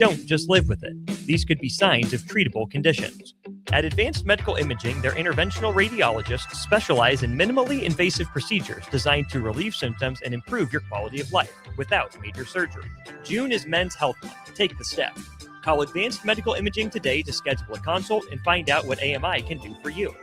Don't just live with it. These could be signs of treatable conditions. At Advanced Medical Imaging, their interventional radiologists specialize in minimally invasive procedures designed to relieve symptoms and improve your quality of life without major surgery. June is Men's Health Month. Take the step. Call Advanced Medical Imaging today to schedule a consult and find out what AMI can do for you.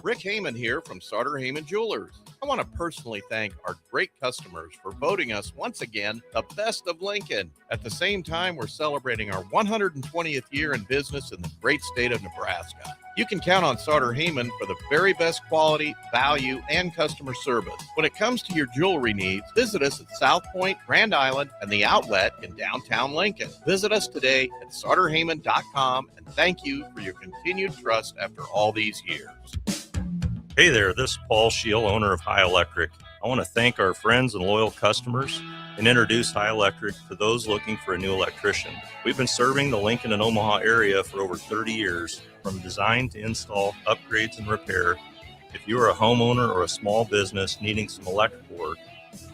Rick Heyman here from Sartor Heyman Jewelers. I want to personally thank our great customers for voting us once again the best of Lincoln. At the same time, we're celebrating our 120th year in business in the great state of Nebraska. You can count on Sartor Heyman for the very best quality, value, and customer service. When it comes to your jewelry needs, visit us at South Point, Grand Island, and the Outlet in downtown Lincoln. Visit us today at sartorheyman.com, and thank you for your continued trust after all these years. Hey there, this is Paul Scheel, owner of High Electric. I want to thank our friends and loyal customers and introduce High Electric to those looking for a new electrician. We've been serving the Lincoln and Omaha area for over 30 years, from design to install, upgrades, and repair. If you are a homeowner or a small business needing some electrical work,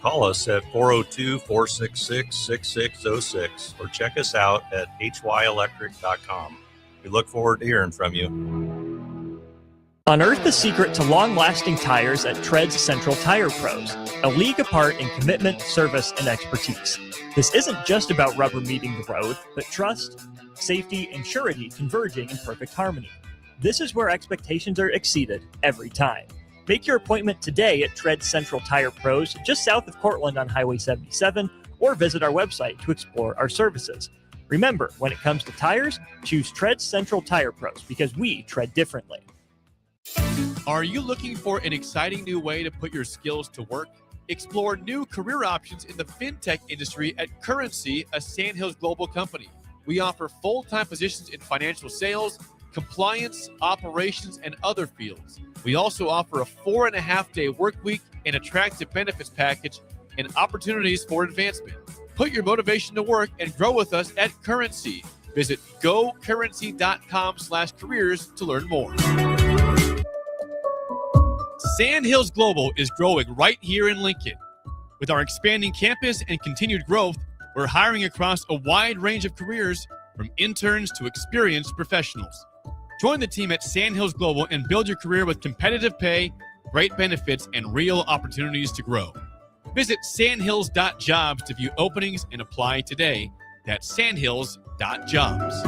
call us at 402-466-6606 or check us out at hyelectric.com. We look forward to hearing from you. Unearth the secret to long-lasting tires at Tread's Central Tire Pros, a league apart in commitment, service, and expertise. This isn't just about rubber meeting the road, but trust, safety, and surety converging in perfect harmony. This is where expectations are exceeded every time. Make your appointment today at Tread's Central Tire Pros, just south of Cortland on Highway 77, or visit our website to explore our services. Remember, when it comes to tires, choose Tread's Central Tire Pros because we tread differently. Are you looking for an exciting new way to put your skills to work? Explore new career options in the fintech industry at Currency, a Sandhills Global company. We offer full-time positions in financial sales, compliance, operations, and other fields. We also offer a 4.5-day work week, an attractive benefits package, and opportunities for advancement. Put your motivation to work and grow with us at Currency. Visit gocurrency.com/careers to learn more. Sandhills Global is growing right here in Lincoln. With our expanding campus and continued growth, we're hiring across a wide range of careers, from interns to experienced professionals. Join the team at Sandhills Global and build your career with competitive pay, great benefits, and real opportunities to grow. Visit sandhills.jobs to view openings and apply today. That's sandhills.jobs.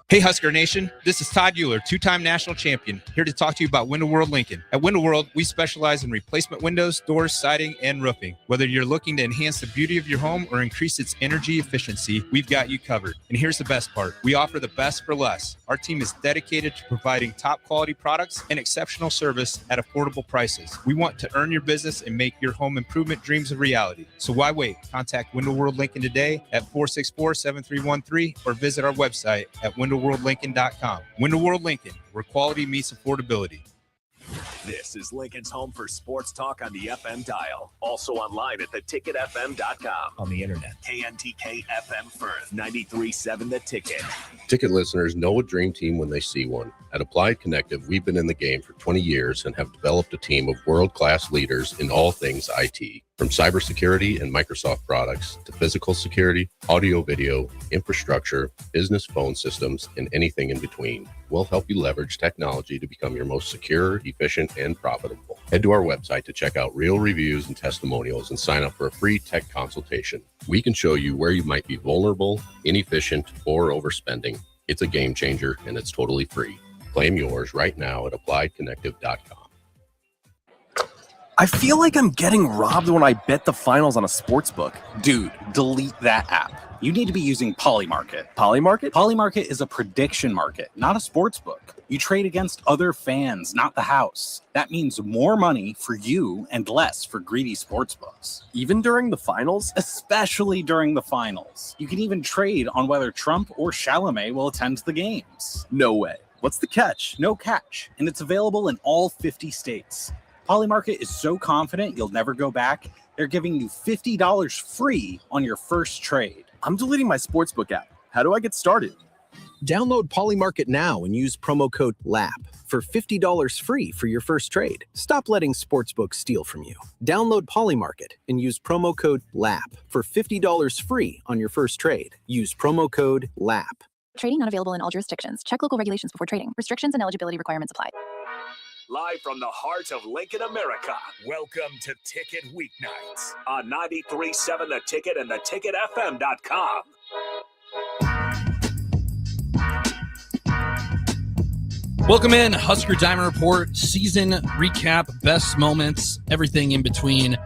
Hey Husker Nation, this is Todd Euler, two-time national champion, here to talk to you about Window World Lincoln. At Window World, we specialize in replacement windows, doors, siding, and roofing. Whether you're looking to enhance the beauty of your home or increase its energy efficiency, we've got you covered. And here's the best part. We offer the best for less. Our team is dedicated to providing top quality products and exceptional service at affordable prices. We want to earn your business and make your home improvement dreams a reality. So why wait? Contact Window World Lincoln today at 464-7313 or visit our website at windowworldlincoln.com. Window World Lincoln, where quality meets affordability. This is Lincoln's home for sports talk on the FM dial. Also online at theticketfm.com. On the internet. KNTK FM Firth, 93.7 The Ticket. Ticket listeners know a dream team when they see one. At Applied Connective, we've been in the game for 20 years and have developed a team of world-class leaders in all things IT. From cybersecurity and Microsoft products to physical security, audio-video, infrastructure, business phone systems, and anything in between. We'll help you leverage technology to become your most secure, efficient, and profitable. Head to our website to check out real reviews and testimonials and sign up for a free tech consultation. We can show you where you might be vulnerable, inefficient, or overspending. It's a game changer, and it's totally free. Claim yours right now at appliedconnective.com. I feel like I'm getting robbed when I bet the finals on a sports book. Dude, delete that app. You need to be using Polymarket. Polymarket? Polymarket is a prediction market, not a sports book. You trade against other fans, not the house. That means more money for you and less for greedy sports books. Even during the finals? Especially during the finals. You can even trade on whether Trump or Chalamet will attend the games. No way. What's the catch? No catch. And it's available in all 50 states. Polymarket is so confident you'll never go back, they're giving you $50 free on your first trade. I'm deleting my sportsbook app. How do I get started? Download Polymarket now and use promo code LAP for $50 free for your first trade. Stop letting sportsbooks steal from you. Download Polymarket and use promo code LAP for $50 free on your first trade. Use promo code LAP. Trading not available in all jurisdictions. Check local regulations before trading. Restrictions and eligibility requirements apply. Live from the heart of Lincoln, America, welcome to Ticket Weeknights on 93.7 The Ticket and theticketfm.com. Welcome in, Husker Diamond Report, season recap, best moments, everything in between.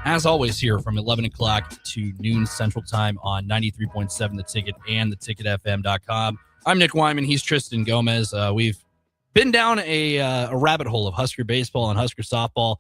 As always, here from 11 o'clock to noon Central Time on 93.7 The Ticket and theticketfm.com. I'm Nick Whyman. He's Tristan Gomes. We've been down a rabbit hole of Husker baseball and Husker softball.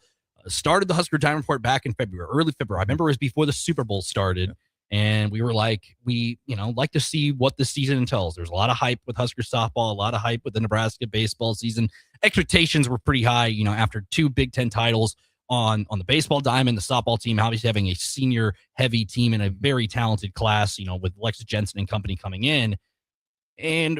Started the Husker Diamond Report back in February, early February. I remember it was before the Super Bowl started. And we were like, like to see what the season entails. There's a lot of hype with Husker softball, a lot of hype with the Nebraska baseball season. Expectations were pretty high, after two Big Ten titles on the baseball diamond, the softball team, obviously having a senior heavy team and a very talented class, with Alexis Jensen and company coming in. And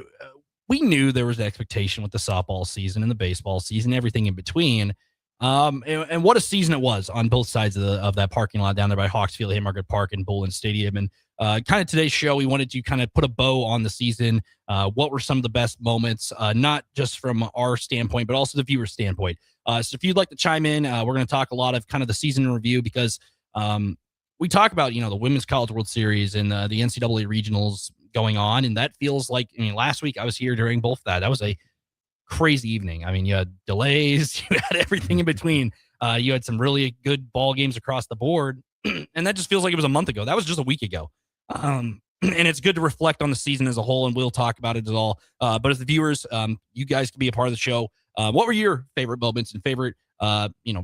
we knew there was an expectation with the softball season and the baseball season, everything in between. And what a season it was on both sides of that parking lot down there by Hawksfield, Haymarket Park, and Bullen Stadium. And kind of today's show, we wanted to kind of put a bow on the season. What were some of the best moments, not just from our standpoint, but also the viewer standpoint. So if you'd like to chime in, we're going to talk a lot of kind of the season in review because we talk about, the Women's College World Series and the NCAA regionals going on. And that feels like, last week I was here during both that. That was a crazy evening. You had delays, you had everything in between. You had some really good ball games across the board. And that just feels like it was a month ago. That was just a week ago. And it's good to reflect on the season as a whole, and we'll talk about it at all. But as the viewers, you guys can be a part of the show. What were your favorite moments and favorite,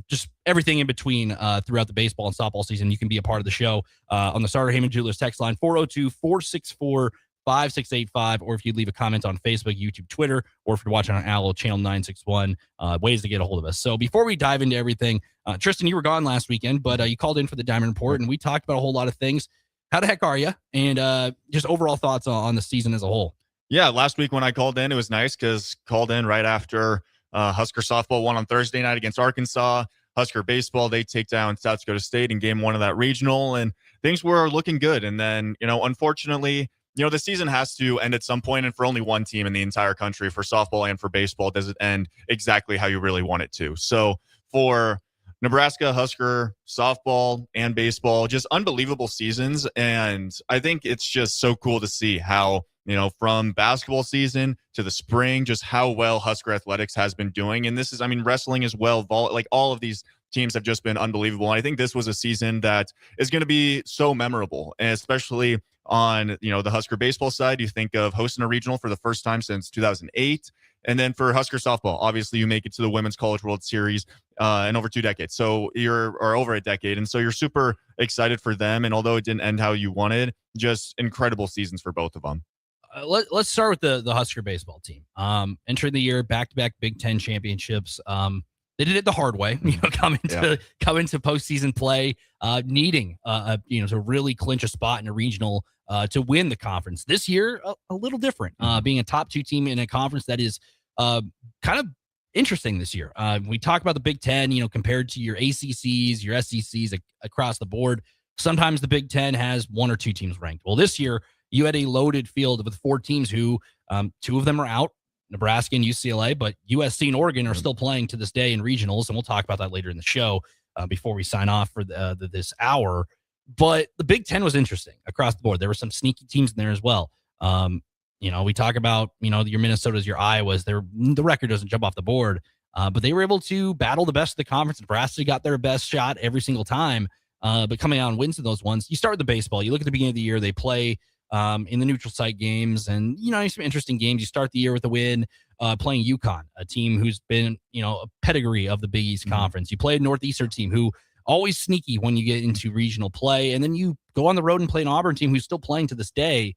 just everything in between throughout the baseball and softball season? You can be a part of the show on the Starter Heyman Jewelers text line 402-464-5685, or if you leave a comment on Facebook, YouTube, Twitter, or if you're watching on Allo channel 961, ways to get a hold of us. So before we dive into everything, Tristan, you were gone last weekend, but you called in for the Diamond Report, and we talked about a whole lot of things. How the heck are you? And just overall thoughts on the season as a whole. Yeah, last week when I called in, it was nice because called in right after Husker softball won on Thursday night against Arkansas. Husker baseball, they take down South Dakota State in game one of that regional, and things were looking good. And then, unfortunately, the season has to end at some point, and for only one team in the entire country, for softball and for baseball, does it end exactly how you really want it to. So for Nebraska, Husker, softball, and baseball, just unbelievable seasons. And I think it's just so cool to see how, from basketball season to the spring, just how well Husker athletics has been doing. And this is, wrestling as well. Like all of these teams have just been unbelievable. And I think this was a season that is going to be so memorable, and especially on, the Husker baseball side. You think of hosting a regional for the first time since 2008. And then for Husker softball, obviously you make it to the Women's College World Series in over 2 decades. So or over a decade. And so you're super excited for them. And although it didn't end how you wanted, just incredible seasons for both of them. Let's start with the Husker baseball team. Entering the year, back-to-back Big Ten championships. They did it the hard way, coming to postseason play, needing, to really clinch a spot in a regional to win the conference. This year, a little different, being a top 2 team in a conference that is kind of interesting this year. We talk about the Big Ten, compared to your ACCs, your SECs across the board. Sometimes the Big Ten has 1 or 2 teams ranked. Well, this year, you had a loaded field with 4 teams who 2 of them are out, Nebraska and UCLA, but USC and Oregon are still playing to this day in regionals, and we'll talk about that later in the show before we sign off for this hour. But the Big Ten was interesting across the board. There were some sneaky teams in there as well. We talk about, your Minnesotas, your Iowas. The record doesn't jump off the board, but they were able to battle the best of the conference. Nebraska got their best shot every single time, but coming out and wins in those ones. You start with the baseball. You look at the beginning of the year, they play in the neutral site games, and some interesting games. You start the year with a win playing UConn, a team who's been a pedigree of the Big East Conference. You play a Northeastern team who always sneaky when you get into regional play, and then you go on the road and play an Auburn team who's still playing to this day.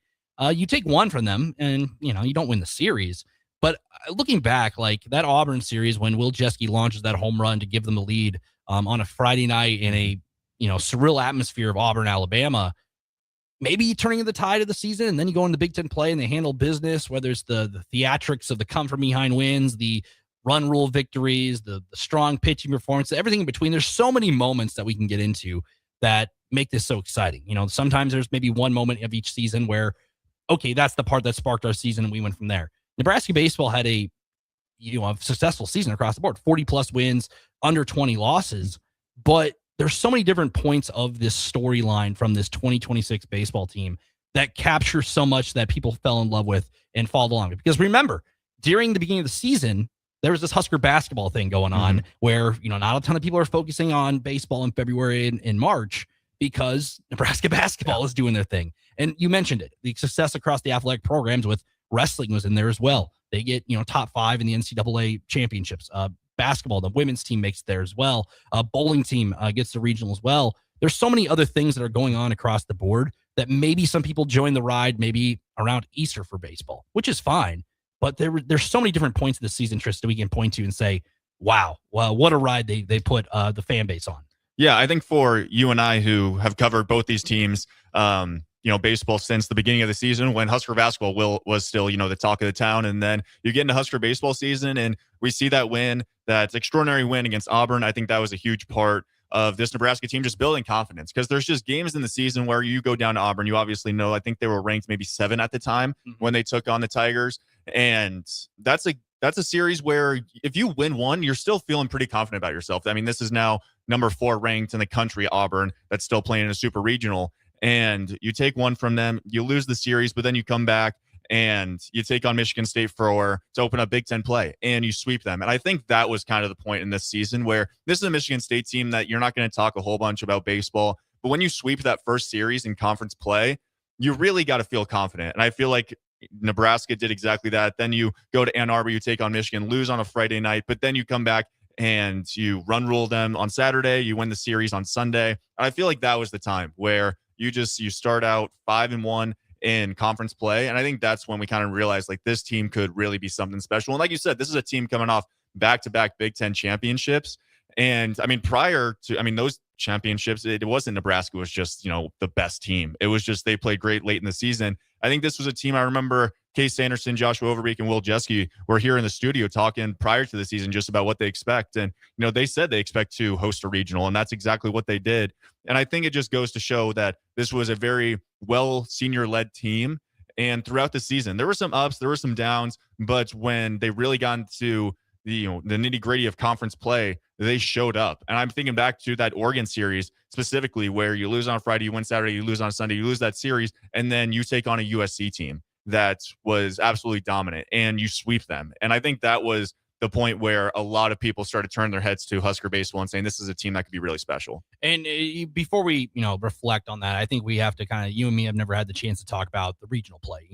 You take one from them, and you don't win the series. But looking back, like that Auburn series when Will Jeske launches that home run to give them the lead on a Friday night in a surreal atmosphere of Auburn, Alabama. maybe turning the tide of the season, and then you go into Big Ten play and they handle business, whether it's the theatrics of the come from behind wins, the run rule victories, the strong pitching performance, everything in between. There's so many moments that we can get into that make this so exciting. Sometimes there's maybe one moment of each season where, okay, that's the part that sparked our season and we went from there. Nebraska baseball had a successful season across the board, 40 plus wins, under 20 losses, but there's so many different points of this storyline from this 2026 baseball team that capture so much that people fell in love with and followed along. Because remember, during the beginning of the season, there was this Husker basketball thing going on where, not a ton of people are focusing on baseball in February and in March because Nebraska basketball is doing their thing. And you mentioned it, the success across the athletic programs with wrestling was in there as well. They get, top 5 in the NCAA championships. Basketball, the women's team makes it there as well. Bowling team gets the regional as well. There's so many other things that are going on across the board that maybe some people join the ride maybe around Easter for baseball, which is fine. But there's so many different points of the season, Tristan, we can point to and say, wow, what a ride they put the fan base on. Yeah, I think for you and I who have covered both these teams, baseball since the beginning of the season when Husker basketball was still, the talk of the town. And then you get into Husker baseball season and we see that extraordinary win against Auburn. I think that was a huge part of this Nebraska team just building confidence because there's just games in the season where you go down to Auburn. You obviously know, I think they were ranked maybe 7 at the time when they took on the Tigers. And that's a series where if you win one, you're still feeling pretty confident about yourself. I mean, this is now number 4 ranked in the country, Auburn, that's still playing in a super regional. And you take one from them, you lose the series, but then you come back and you take on Michigan State to open up Big Ten play and you sweep them. And I think that was kind of the point in this season where this is a Michigan State team that you're not going to talk a whole bunch about baseball, but when you sweep that first series in conference play, you really got to feel confident. And I feel like Nebraska did exactly that. Then you go to Ann Arbor, you take on Michigan, lose on a Friday night, but then you come back and you run rule them on Saturday, you win the series on Sunday. And I feel like that was the time where you start out 5-1 in conference play. And I think that's when we kind of realized like this team could really be something special. And like you said, this is a team coming off back-to-back Big Ten championships. And I mean, prior to, those championships, it wasn't Nebraska was just, the best team. It was just, they played great late in the season. I think this was a team, I remember Case Sanderson, Joshua Overbeek, and Will Jeske were here in the studio talking prior to the season just about what they expect. And, they said they expect to host a regional, and that's exactly what they did. And I think it just goes to show that this was a very well senior-led team. And throughout the season, there were some ups, there were some downs, but when they really got into the nitty-gritty of conference play, they showed up. And I'm thinking back to that Oregon series specifically where you lose on Friday, you win Saturday, you lose on Sunday, you lose that series, and then you take on a USC team that was absolutely dominant and you sweep them. And I think that was the point where a lot of people started turning their heads to Husker baseball and saying this is a team that could be really special. And before we, reflect on that, I think we have to kind of, you and me have never had the chance to talk about the regional play.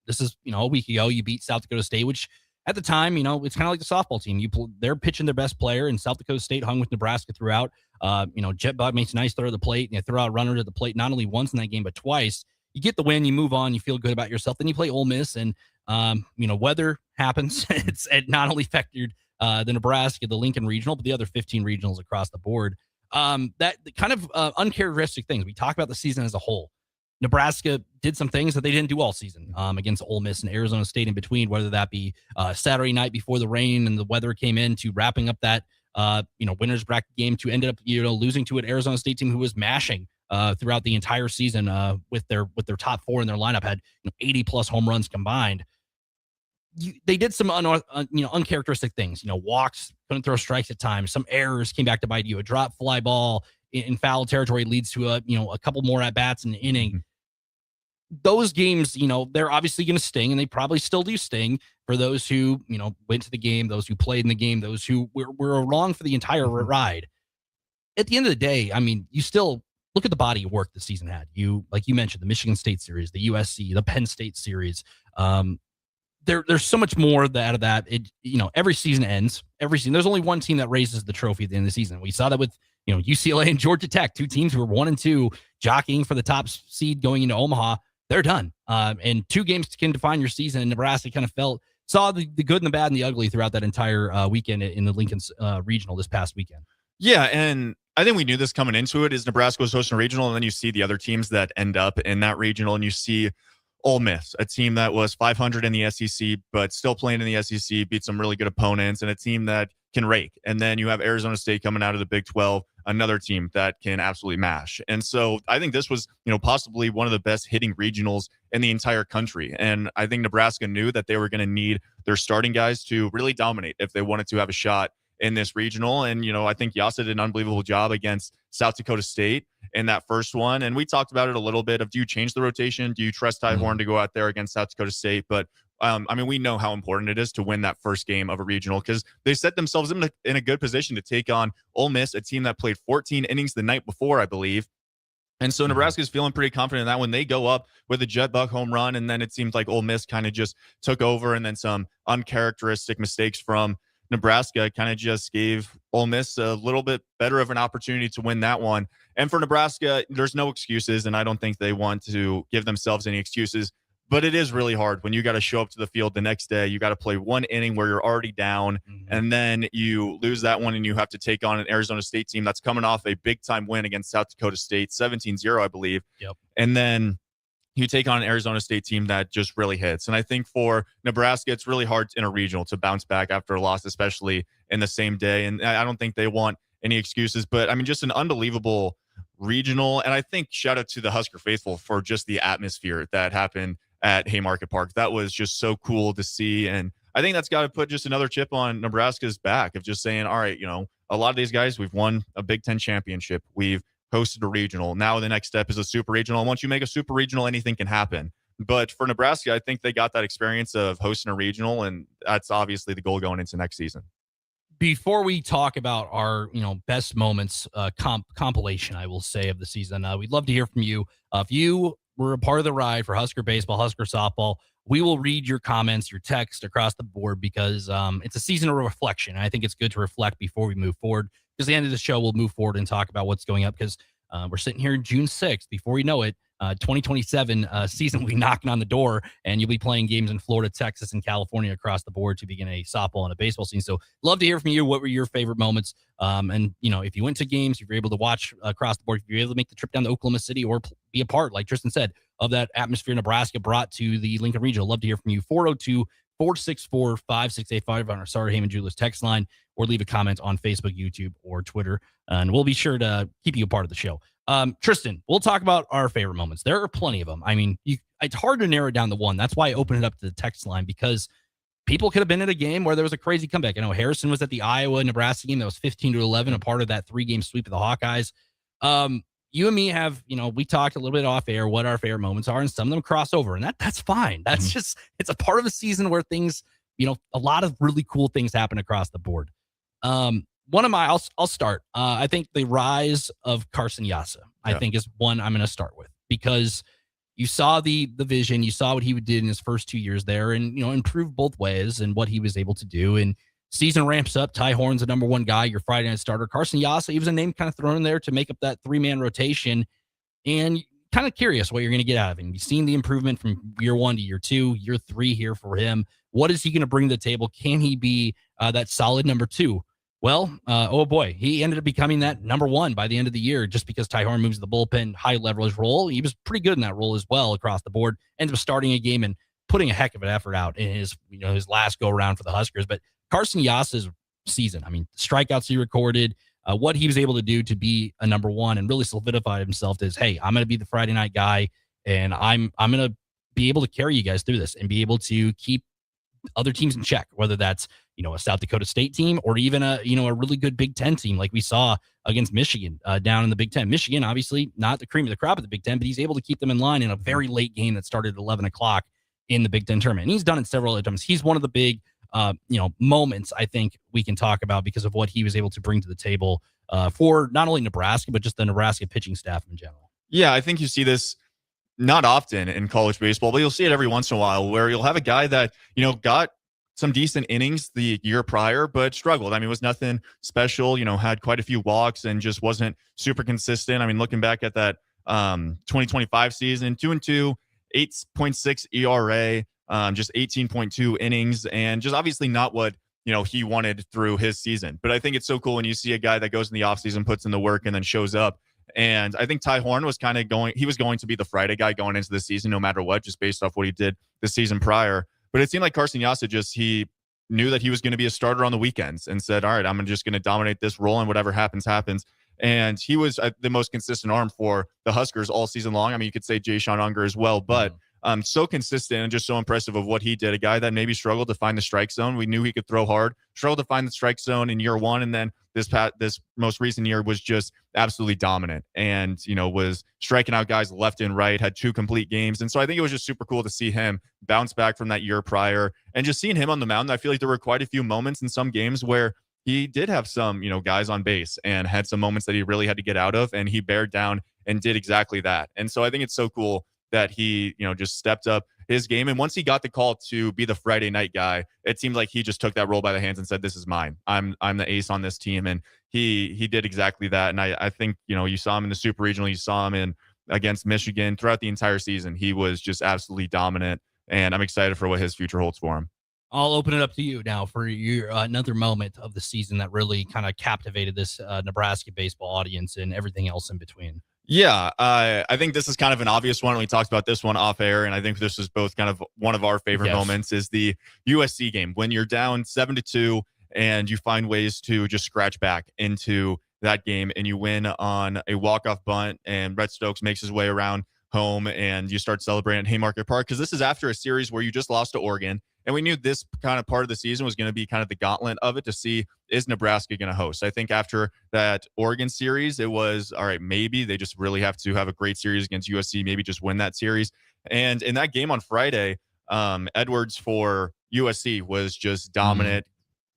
This is, a week ago, you beat South Dakota State, which at the time, it's kind of like the softball team. They're pitching their best player, and South Dakota State hung with Nebraska throughout. Jet Bud makes a nice throw to the plate, and they throw out runners at the plate not only once in that game, but twice. You get the win, you move on, you feel good about yourself. Then you play Ole Miss, and weather happens. It not only affected the Nebraska, the Lincoln regional, but the other 15 regionals across the board. That kind of uncharacteristic things. We talk about the season as a whole. Nebraska did some things that they didn't do all season against Ole Miss and Arizona State in between, whether that be Saturday night before the rain and the weather came in to wrapping up that winners bracket game to ended up losing to an Arizona State team who was mashing throughout the entire season with their top 4 in their lineup, had 80 plus home runs combined. They did some uncharacteristic things. Walks, couldn't throw strikes at times. Some errors came back to bite you. A drop fly ball in foul territory leads to a couple more at bats in the inning. Those games, they're obviously going to sting, and they probably still do sting for those who went to the game, those who played in the game, those who were along for the entire ride. At the end of the day, you still look at the body of work the season had. Like you mentioned, the Michigan State series, the USC, the Penn State series. There's so much more out of that. Every season ends. Every season, there's only one team that raises the trophy at the end of the season. We saw that with UCLA and Georgia Tech, 2 teams who were 1 and 2, jockeying for the top seed going into Omaha. They're done. And 2 games can define your season. And Nebraska kind of saw the good and the bad and the ugly throughout that entire weekend in the Lincoln regional this past weekend. Yeah, and I think we knew this coming into it. Is Nebraska was hosting a regional, and then you see the other teams that end up in that regional, and you see Ole Miss, a team that was 500 in the SEC, but still playing in the SEC, beat some really good opponents, and a team that can rake. And then you have Arizona State coming out of the Big 12, another team that can absolutely mash. And so I think this was, possibly one of the best hitting regionals in the entire country. And I think Nebraska knew that they were going to need their starting guys to really dominate if they wanted to have a shot in this regional. And, I think Yasa did an unbelievable job against South Dakota State in that first one. And we talked about it a little bit of, do you change the rotation? Do you trust Ty Horn to go out there against South Dakota State? But we know how important it is to win that first game of a regional because they set themselves in a good position to take on Ole Miss, a team that played 14 innings the night before, I believe. And so Nebraska is feeling pretty confident in that when they go up with a jet buck home run. And then it seems like Ole Miss kind of just took over, and then some uncharacteristic mistakes from Nebraska kind of just gave Ole Miss a little bit better of an opportunity to win that one. And for Nebraska, there's no excuses, and I don't think they want to give themselves any excuses. But it is really hard when you got to show up to the field the next day. You got to play one inning where you're already down, and then you lose that one, and you have to take on an Arizona State team that's coming off a big-time win against South Dakota State, 17-0, I believe. Yep. And then you take on an Arizona State team that just really hits. And I think for Nebraska, it's really hard in a regional to bounce back after a loss, especially in the same day. And I don't think they want any excuses. But, just an unbelievable regional. And I think shout out to the Husker faithful for just the atmosphere that happened at Haymarket Park. That was just so cool to see. And I think that's got to put just another chip on Nebraska's back of just saying, all right, a lot of these guys, we've won a Big Ten championship. We've hosted a regional. Now the next step is a super regional. And once you make a super regional, anything can happen. But for Nebraska, I think they got that experience of hosting a regional, and that's obviously the goal going into next season. Before we talk about our, best moments compilation, I will say, of the season, we'd love to hear from you. If you were a part of the ride for Husker baseball, Husker softball, we will read your comments, your text across the board because it's a season of reflection. And I think it's good to reflect before we move forward. Because at the end of the show, we'll move forward and talk about what's going up because we're sitting here June 6th. Before we know it, 2027 season will be knocking on the door, and you'll be playing games in Florida, Texas, and California across the board to begin a softball and a baseball season. So love to hear from you. What were your favorite moments? And, if you went to games, if you're able to watch across the board, if you're able to make the trip down to Oklahoma City or be a part, like Tristan said, of that atmosphere Nebraska brought to the Lincoln Regional. Love to hear from you. 402-464-5685 on our Sartor Heyman Jewelers text line, or leave a comment on Facebook, YouTube, or Twitter. And we'll be sure to keep you a part of the show. Tristan, we'll talk about our favorite moments. There are plenty of them. It's hard to narrow down the one. That's why I opened it up to the text line, because people could have been at a game where there was a crazy comeback. I know Harrison was at the Iowa-Nebraska game that was 15-11, a part of that 3-game sweep of the Hawkeyes. You and me have, we talked a little bit off air what our favorite moments are, and some of them cross over, and that's fine. That's just, it's a part of a season where things, a lot of really cool things happen across the board. One of my, I'll start. I think the rise of Carson Yasa, I think, is one I'm going to start with, because you saw the vision, you saw what he did in his first 2 years there, and improved both ways and what he was able to do. And season ramps up. Ty Horn's the number one guy, your Friday night starter. Carson Yasa, he was a name kind of thrown in there to make up that 3-man rotation, and kind of curious what you're going to get out of him. You've seen the improvement from year 1 to year 2, year 3 here for him. What is he going to bring to the table? Can he be that solid number 2? Well, oh boy, he ended up becoming that number 1 by the end of the year, just because Ty Horn moves to the bullpen, high leverage role. He was pretty good in that role as well across the board. Ended up starting a game and putting a heck of an effort out in his last go around for the Huskers. But Carson Yasa's season, strikeouts he recorded, what he was able to do to be a number 1 and really solidify himself as, hey, I'm going to be the Friday night guy, and I'm going to be able to carry you guys through this and be able to keep other teams in check, whether that's a South Dakota State team or even a really good Big Ten team like we saw against Michigan down in the Big Ten. Michigan, obviously not the cream of the crop at the Big Ten, but he's able to keep them in line in a very late game that started at 11 o'clock in the Big Ten tournament. And he's done it several other times. He's one of the big moments I think we can talk about because of what he was able to bring to the table for not only Nebraska, but just the Nebraska pitching staff in general. Yeah, I think you see this not often in college baseball, but you'll see it every once in a while where you'll have a guy that, got some decent innings the year prior, but struggled. It was nothing special, had quite a few walks and just wasn't super consistent. Looking back at that 2025 season, 2-2, 8.6 ERA, just 18.2 innings, and just obviously not what he wanted through his season. But I think it's so cool when you see a guy that goes in the offseason, puts in the work, and then shows up. And I think Ty Horn was kind of going to be the Friday guy going into the season, no matter what, just based off what he did the season prior. But it seemed like Carson Yasa he knew that he was going to be a starter on the weekends and said, all right, I'm just going to dominate this role, and whatever happens, happens. And he was the most consistent arm for the Huskers all season long. I mean, you could say Jay Sean Unger as well, but so consistent and just so impressive of what he did. A guy that maybe struggled to find the strike zone. We knew he could throw hard, struggled to find the strike zone in year one. And then this most recent year was just absolutely dominant and, was striking out guys left and right, had 2 complete games. And so I think it was just super cool to see him bounce back from that year prior and just seeing him on the mound. I feel like there were quite a few moments in some games where he did have some, guys on base and had some moments that he really had to get out of, and he bared down and did exactly that. And so I think it's so cool that he, just stepped up his game. And once he got the call to be the Friday night guy, it seemed like he just took that role by the hands and said, this is mine. I'm the ace on this team. And he did exactly that. And I think, you saw him in the Super Regional, you saw him against Michigan throughout the entire season. He was just absolutely dominant. And I'm excited for what his future holds for him. I'll open it up to you now for your another moment of the season that really kind of captivated this Nebraska baseball audience and everything else in between. Yeah, I think this is kind of an obvious one. We talked about this one off air, and I think this is both kind of one of our favorite moments is the USC game when you're down 7-2 and you find ways to just scratch back into that game and you win on a walk-off bunt and Brett Stokes makes his way around home and you start celebrating at Haymarket Park because this is after a series where you just lost to Oregon. And we knew this kind of part of the season was going to be kind of the gauntlet of it to see, is Nebraska going to host? I think after that Oregon series, it was, all right, maybe they just really have to have a great series against USC, maybe just win that series. And in that game on Friday, Edwards for USC was just dominant.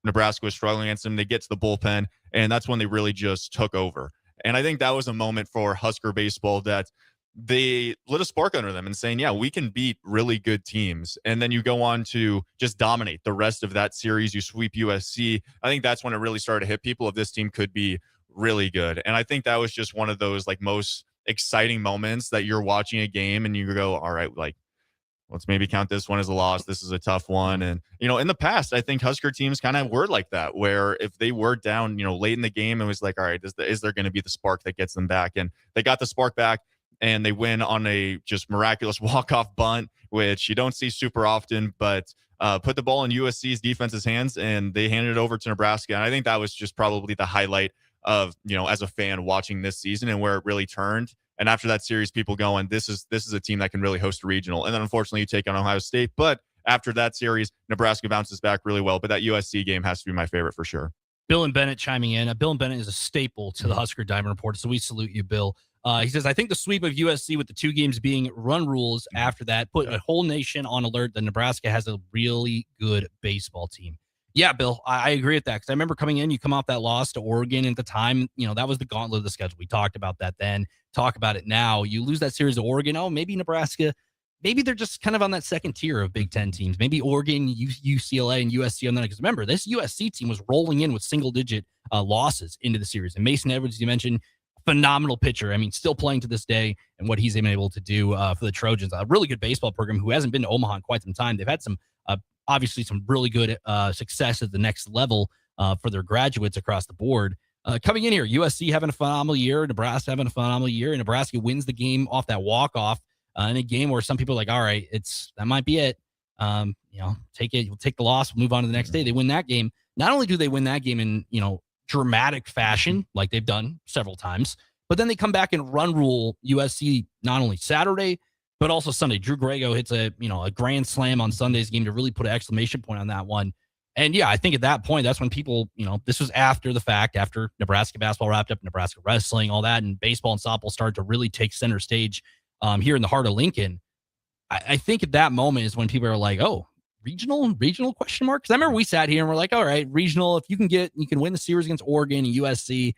Nebraska was struggling against them. They get to the bullpen, and that's when they really just took over. And I think that was a moment for Husker baseball that they lit a spark under them and saying, yeah, we can beat really good teams. And then you go on to just dominate the rest of that series. You sweep USC. I think that's when it really started to hit people if this team could be really good. And I think that was just one of those like most exciting moments that you're watching a game and you go, all right, like, let's maybe count this one as a loss. This is a tough one. And, in the past, I think Husker teams kind of were like that, where if they were down, late in the game, it was like, all right, is there going to be the spark that gets them back? And they got the spark back. And they win on a just miraculous walk-off bunt, which you don't see super often, but put the ball in USC's defense's hands, and they handed it over to Nebraska. And I think that was just probably the highlight of, as a fan watching this season and where it really turned. And after that series, people going, this is a team that can really host a regional. And then unfortunately, you take on Ohio State. But after that series, Nebraska bounces back really well. But that USC game has to be my favorite for sure. Bill and Bennett chiming in. Bill and Bennett is a staple to the Husker Diamond Report, so we salute you, Bill. He says, I think the sweep of USC with the 2 games being run rules after that put a whole nation on alert that Nebraska has a really good baseball team. Yeah, Bill, I agree with that because I remember coming in, you come off that loss to Oregon at the time, that was the gauntlet of the schedule. We talked about that then, talk about it now. You lose that series to Oregon. Oh, maybe Nebraska, maybe they're just kind of on that second tier of Big Ten teams. Maybe Oregon, UCLA, and USC on that. Because remember, this USC team was rolling in with single-digit losses into the series. And Mason Edwards, you mentioned, phenomenal pitcher. I mean, still playing to this day and what he's been able to do for the Trojans. A really good baseball program who hasn't been to Omaha in quite some time. They've had some, obviously, some really good success at the next level for their graduates across the board. Coming in here, USC having a phenomenal year, Nebraska having a phenomenal year, and Nebraska wins the game off that walk-off in a game where some people are like, all right, that might be it. Take it, we'll take the loss, we'll move on to the next day. They win that game. Not only do they win that game in, dramatic fashion, like they've done several times, but then they come back and run rule USC not only Saturday, but also Sunday. Drew Grego hits a grand slam on Sunday's game to really put an exclamation point on that one. And yeah, I think at that point, that's when people, this was after the fact, after Nebraska basketball wrapped up, Nebraska wrestling, all that, and baseball and softball started to really take center stage here in the heart of Lincoln. I think at that moment is when people are like, oh, regional question mark? Because I remember we sat here and we're like, all right, regional, if you can win the series against Oregon and USC,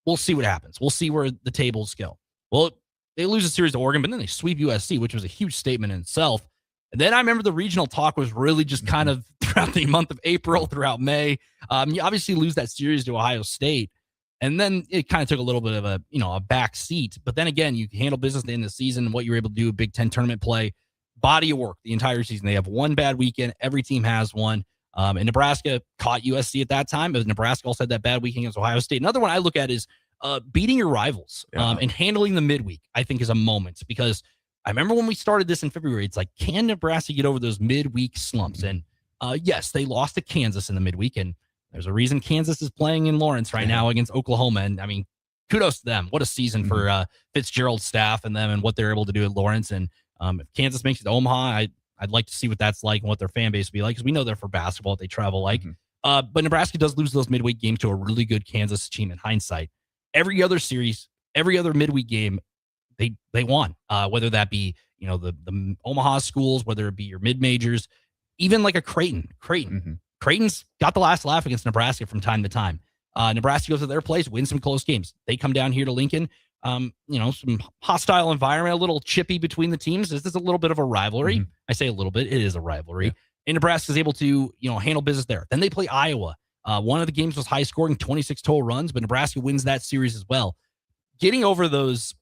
we'll see what happens. We'll see where the tables go. Well, they lose the series to Oregon, but then they sweep USC, which was a huge statement in itself. And then I remember the regional talk was really just kind of throughout the month of April, throughout May. You obviously lose that series to Ohio State. And then it kind of took a little bit of a back seat. But then again, you handle business at the end of the season and what you're able to do, Big Ten tournament play, body of work the entire season. They have one bad weekend. Every team has one. And Nebraska caught USC at that time, but Nebraska also had that bad weekend against Ohio State. Another one I look at is beating your rivals and handling the midweek, I think, is a moment, because I remember when we started this in February, it's like, can Nebraska get over those midweek slumps? And yes, they lost to Kansas in the midweek, and there's a reason Kansas is playing in Lawrence right now against Oklahoma. And I mean, kudos to them. What a season for Fitzgerald's staff and them and what they're able to do at Lawrence. And if Kansas makes it to Omaha, I'd like to see what that's like and what their fan base will be like, because we know they're for basketball, what they travel like. But Nebraska does lose those midweek games to a really good Kansas team in hindsight. Every other series, every other midweek game, they won, whether that be, the Omaha schools, whether it be your mid-majors, even like a Creighton. Creighton's got the last laugh against Nebraska from time to time. Nebraska goes to their place, wins some close games. They come down here to Lincoln, some hostile environment, a little chippy between the teams. This is a little bit of a rivalry. I say a little bit, it is a rivalry. And Nebraska's able to, handle business there. Then they play Iowa. One of the games was high scoring, 26 total runs, but Nebraska wins that series as well. Getting over those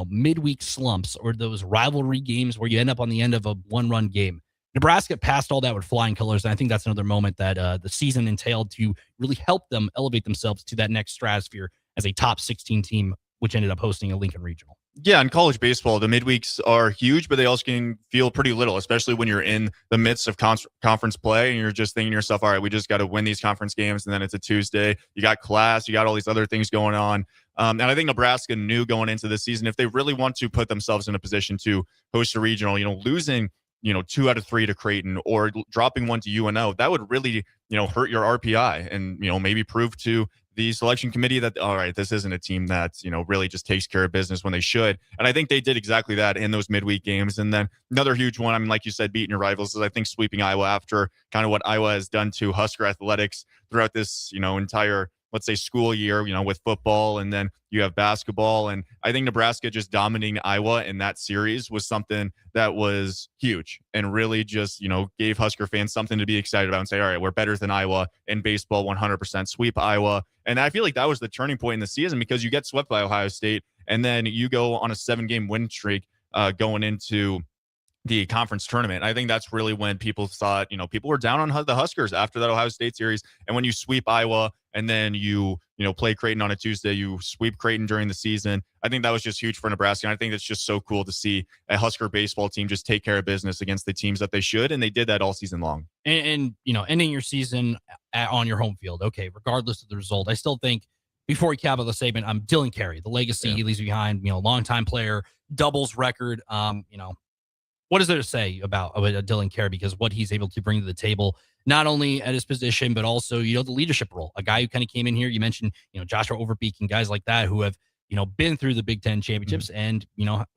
midweek slumps or those rivalry games where you end up on the end of a one-run game. Nebraska passed all that with flying colors, and I think that's another moment that the season entailed to really help them elevate themselves to that next stratosphere as a top 16 team, which ended up hosting a Lincoln Regional. Yeah, in college baseball, the midweeks are huge, but they also can feel pretty little, especially when you're in the midst of conference play and you're just thinking to yourself, all right, we just got to win these conference games, and then it's a Tuesday. You got class, you got all these other things going on. And I think Nebraska knew going into this season, if they really want to put themselves in a position to host a regional, losing 2 out of 3 to Creighton or dropping 1 to UNO, that would really, hurt your RPI and, maybe prove to the selection committee that, all right, this isn't a team that, really just takes care of business when they should. And I think they did exactly that in those midweek games. And then another huge one, I mean, like you said, beating your rivals, is I think sweeping Iowa after kind of what Iowa has done to Husker athletics throughout this, entire, let's say, school year, with football, and then you have basketball. And I think Nebraska just dominating Iowa in that series was something that was huge and really just, gave Husker fans something to be excited about and say, all right, we're better than Iowa in baseball, 100% sweep Iowa. And I feel like that was the turning point in the season, because you get swept by Ohio State and then you go on a 7-game win streak going into the conference tournament. I think that's really when people thought, people were down on the Huskers after that Ohio State series. And when you sweep Iowa and then you play Creighton on a Tuesday, you sweep Creighton during the season, I think that was just huge for Nebraska. And I think it's just so cool to see a Husker baseball team just take care of business against the teams that they should. And they did that all season long. And ending your season on your home field. Okay, regardless of the result, I still think, before we cap out the segment, Dylan Carey, the legacy he leaves behind, longtime player, doubles record, what is there to say about Dylan Carey? Because what he's able to bring to the table, not only at his position, but also, the leadership role. A guy who kind of came in here, you mentioned, Joshua Overbeek and guys like that who have, been through the Big Ten championships and,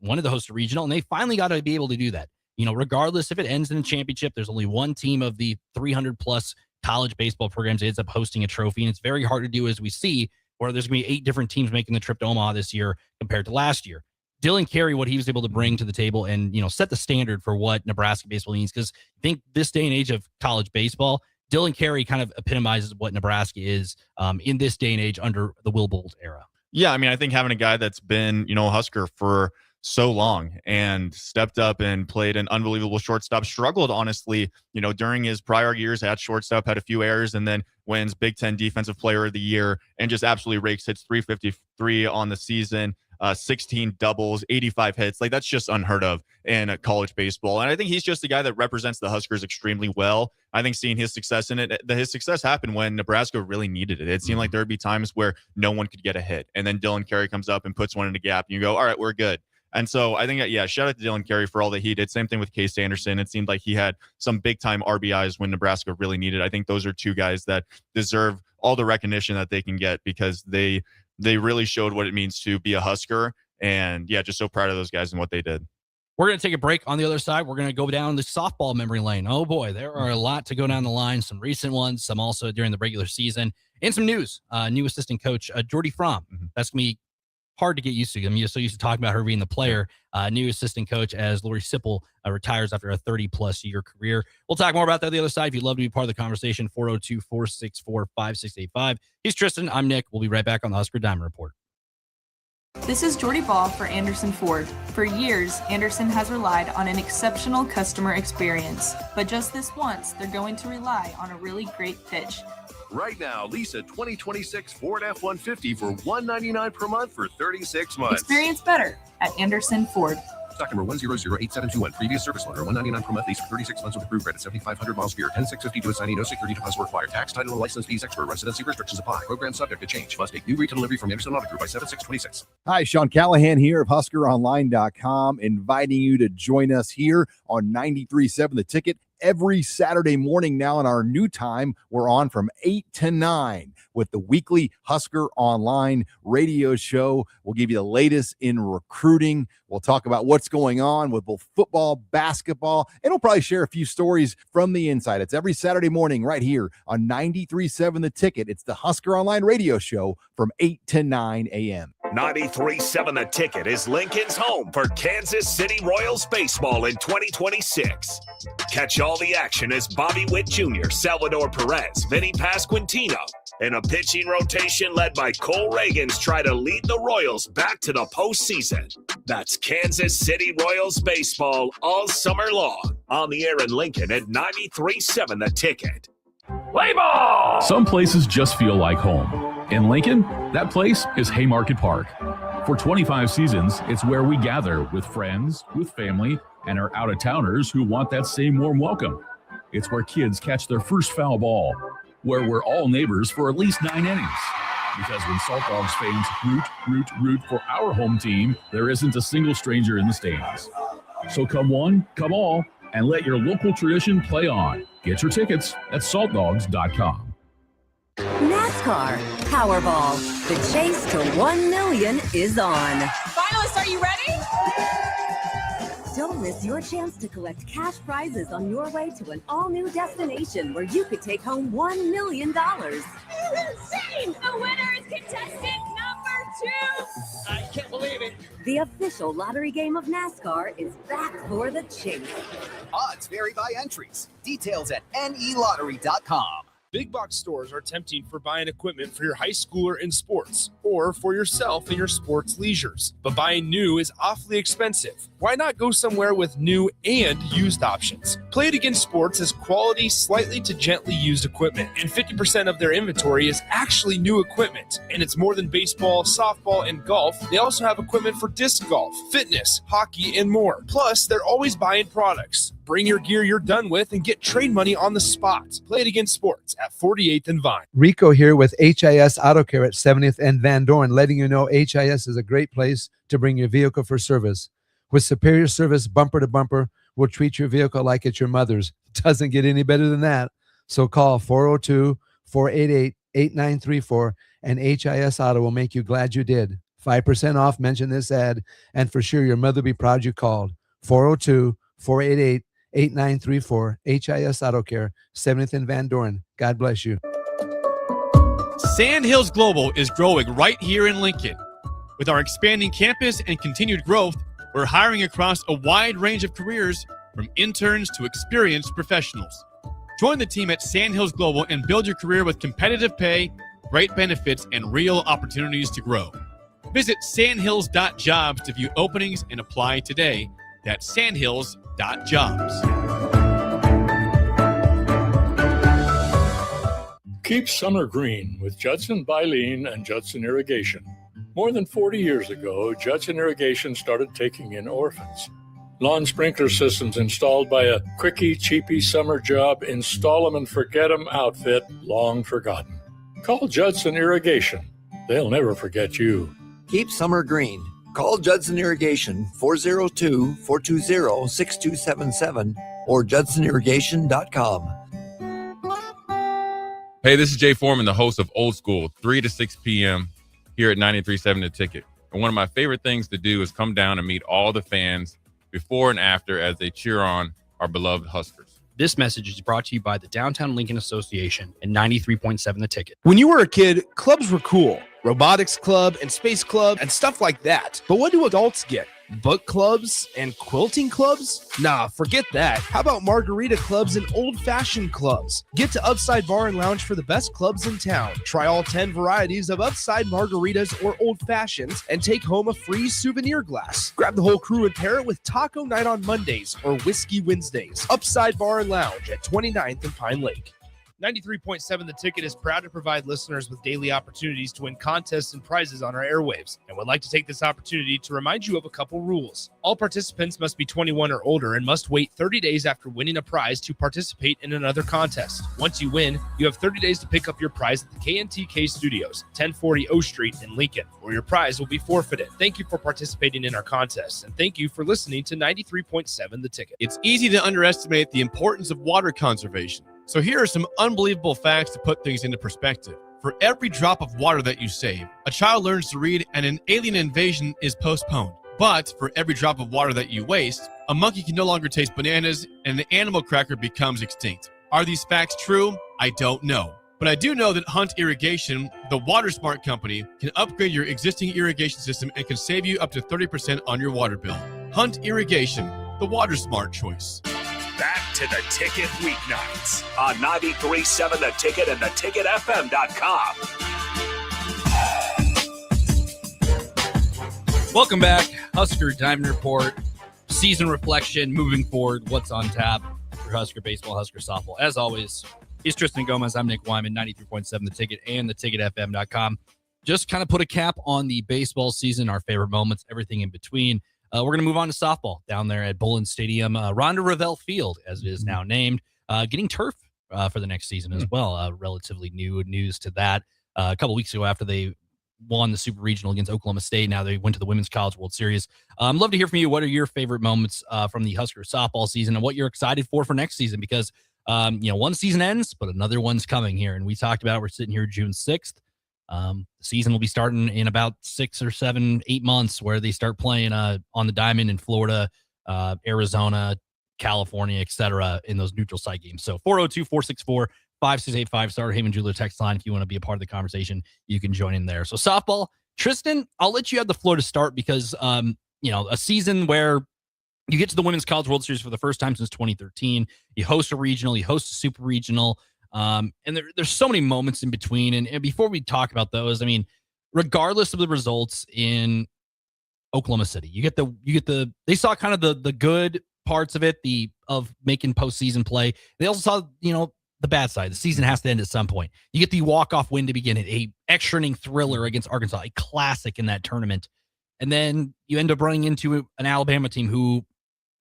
wanted to host a regional, and they finally got to be able to do that. Regardless if it ends in a championship, there's only one team of the 300 plus college baseball programs that ends up hosting a trophy. And it's very hard to do, as we see, where there's going to be 8 different teams making the trip to Omaha this year compared to last year. Dylan Carey, what he was able to bring to the table and, set the standard for what Nebraska baseball needs. Because I think this day and age of college baseball, Dylan Carey kind of epitomizes what Nebraska is in this day and age under the Will Bolt era. Yeah, I mean, I think having a guy that's been, a Husker for so long and stepped up and played an unbelievable shortstop, struggled, honestly, during his prior years at shortstop, had a few errors, and then wins Big Ten Defensive Player of the Year and just absolutely rakes, hits 353 on the season. 16 doubles, 85 hits. Like, that's just unheard of in college baseball. And I think he's just a guy that represents the Huskers extremely well. I think seeing his success in it, his success happened when Nebraska really needed it. It seemed like there'd be times where no one could get a hit. And then Dylan Carey comes up and puts one in the gap and you go, all right, we're good. And so I think, shout out to Dylan Carey for all that he did. Same thing with Case Anderson. It seemed like he had some big-time RBIs when Nebraska really needed. I think those are two guys that deserve all the recognition that they can get, because they really showed what it means to be a Husker. And, just so proud of those guys and what they did. We're going to take a break. On the other side, we're going to go down the softball memory lane. Oh, boy, there are a lot to go down the line. Some recent ones, some also during the regular season, and some news. New assistant coach, Jordy Fromm. That's going to be hard to get used to. I'm so used to talking about her being the player. New assistant coach as Lori Sipple retires after a 30-plus year career. We'll talk more about that on the other side. If you'd love to be part of the conversation, 402-464-5685. He's Tristan. I'm Nick. We'll be right back on the Husker Diamond Report. This is Jordy Ball for Anderson Ford. For years, Anderson has relied on an exceptional customer experience. But just this once, they're going to rely on a really great pitch. Right now, lease a 2026 Ford F-150 for $199 per month for 36 months. Experience better at Anderson Ford. Stock number 1008721. Previous service loaner. $199 per month. Lease for 36 months with approved credit. 7,500 miles per year. 10650 to assignee. No security deposit required. Tax, title, and license fees extra. Residency restrictions apply. Program subject to change. Must take new retail delivery from Anderson Auto Group by 7626. Hi, Sean Callahan here of HuskerOnline.com, inviting you to join us here on 93.7 The Ticket. Every Saturday morning now in our new time, we're on from 8 to 9 with the weekly Husker Online radio show. We'll give you the latest in recruiting. We'll talk about what's going on with both football, basketball, and we'll probably share a few stories from the inside. It's every Saturday morning right here on 93.7 The Ticket. It's the Husker Online radio show from 8 to 9 a.m. 93.7 The Ticket is Lincoln's home for Kansas City Royals baseball in 2026. Catch all the action as Bobby Witt Jr., Salvador Perez, Vinny Pasquantino, and a pitching rotation led by Cole Reagans try to lead the Royals back to the postseason. That's Kansas City Royals baseball all summer long. On the air in Lincoln at 93.7 The Ticket. Play ball! Some places just feel like home. In Lincoln, that place is Haymarket Park. For 25 seasons, it's where we gather with friends, with family, and our out-of-towners who want that same warm welcome. It's where kids catch their first foul ball, where we're all neighbors for at least 9 innings. Because when Salt Dogs fans root for our home team, there isn't a single stranger in the stands. So come one, come all, and let your local tradition play on. Get your tickets at saltdogs.com. NASCAR Powerball. The chase to 1 million is on. Finalists, are you ready? Don't miss your chance to collect cash prizes on your way to an all-new destination where you could take home $1 million. Insane! The winner is contestant number 2. I can't believe it. The official lottery game of NASCAR is back for the chase. Odds vary by entries. Details at nelottery.com. Big box stores are tempting for buying equipment for your high schooler in sports or for yourself in your sports leisures. But buying new is awfully expensive. Why not go somewhere with new and used options? Play It Again Sports has quality, slightly to gently used equipment, and 50% of their inventory is actually new equipment. And it's more than baseball, softball, and golf. They also have equipment for disc golf, fitness, hockey, and more. Plus, they're always buying products. Bring your gear you're done with and get trade money on the spot. Play It Again Sports at 48th and Vine. Rico here with HIS Auto Care at 70th and Van Dorn, letting you know HIS is a great place to bring your vehicle for service. With superior service bumper to bumper, we'll treat your vehicle like it's your mother's. Doesn't get any better than that. So call 402-488-8934 and HIS Auto will make you glad you did. 5% off, mention this ad, and for sure your mother will be proud you called. 402-488-8934, HIS Auto Care, 70th and Van Dorn. God bless you. Sandhills Global is growing right here in Lincoln. With our expanding campus and continued growth, we're hiring across a wide range of careers, from interns to experienced professionals. Join the team at Sandhills Global and build your career with competitive pay, great benefits, and real opportunities to grow. Visit sandhills.jobs to view openings and apply today. That's sandhills.jobs. Keep summer green with Judson Bylene and Judson Irrigation. More than 40 years ago, Judson Irrigation started taking in orphans. Lawn sprinkler systems installed by a quickie, cheapy summer job, install them and forget them outfit, long forgotten. Call Judson Irrigation. They'll never forget you. Keep summer green. Call Judson Irrigation 402-420-6277 or judsonirrigation.com. Hey, this is Jay Foreman, the host of Old School, 3 to 6 p.m. here at 93.7 The Ticket. And one of my favorite things to do is come down and meet all the fans before and after as they cheer on our beloved Huskers. This message is brought to you by the Downtown Lincoln Association and 93.7 The Ticket. When you were a kid, clubs were cool. Robotics club and space club and stuff like that. But what do adults get? Book clubs and quilting clubs? Nah, forget that. How about margarita clubs and old-fashioned clubs? Get to Upside Bar and Lounge for the best clubs in town. Try all 10 varieties of Upside margaritas or old fashions and take home a free souvenir glass. Grab the whole crew and pair it with taco night on Mondays or whiskey Wednesdays. Upside Bar and Lounge at 29th and Pine Lake. 93.7 The Ticket is proud to provide listeners with daily opportunities to win contests and prizes on our airwaves, and would like to take this opportunity to remind you of a couple rules. All participants must be 21 or older and must wait 30 days after winning a prize to participate in another contest. Once you win, you have 30 days to pick up your prize at the KNTK Studios, 1040 O Street in Lincoln, or your prize will be forfeited. Thank you for participating in our contest, and thank you for listening to 93.7 The Ticket. It's easy to underestimate the importance of water conservation. So here are some unbelievable facts to put things into perspective. For every drop of water that you save, a child learns to read and an alien invasion is postponed. But for every drop of water that you waste, a monkey can no longer taste bananas and an animal cracker becomes extinct. Are these facts true? I don't know. But I do know that Hunt Irrigation, the water smart company, can upgrade your existing irrigation system and can save you up to 30% on your water bill. Hunt Irrigation, the water smart choice. Back to The Ticket weeknights on 93.7 The Ticket and theticketfm.com. Welcome back. Husker Diamond Report, season reflection, moving forward, what's on tap for Husker baseball, Husker softball. As always, he's Tristan Gomes. I'm Nick Whyman, 93.7 The Ticket and theticketfm.com. Just kind of put a cap on the baseball season, our favorite moments, everything in between. We're going to move on to softball down there at Bullen Stadium, Rhonda Revelle Field, as it is now named, getting turf for the next season as well. Relatively new news to that. A couple weeks ago after they won the Super Regional against Oklahoma State, now they went to the Women's College World Series. Love to hear from you. What are your favorite moments from the Husker softball season and what you're excited for next season? Because, one season ends, but another one's coming here. And we talked about, we're sitting here June 6th. The season will be starting in about 6 or 7, 8 months where they start playing on the diamond in Florida, Arizona, California, etc. in those neutral site games. So 402-464-5685, Starter Haven Jeweler text line. If you want to be a part of the conversation, you can join in there. So softball, Tristan, I'll let you have the floor to start because, a season where you get to the Women's College World Series for the first time since 2013. You host a regional, you host a super regional. And there's so many moments in between. And before we talk about those, I mean, regardless of the results in Oklahoma City, they saw kind of the good parts of it, of making postseason play. They also saw, the bad side. The season has to end at some point. You get the walk-off win to begin it, a extra inning thriller against Arkansas, a classic in that tournament. And then you end up running into an Alabama team who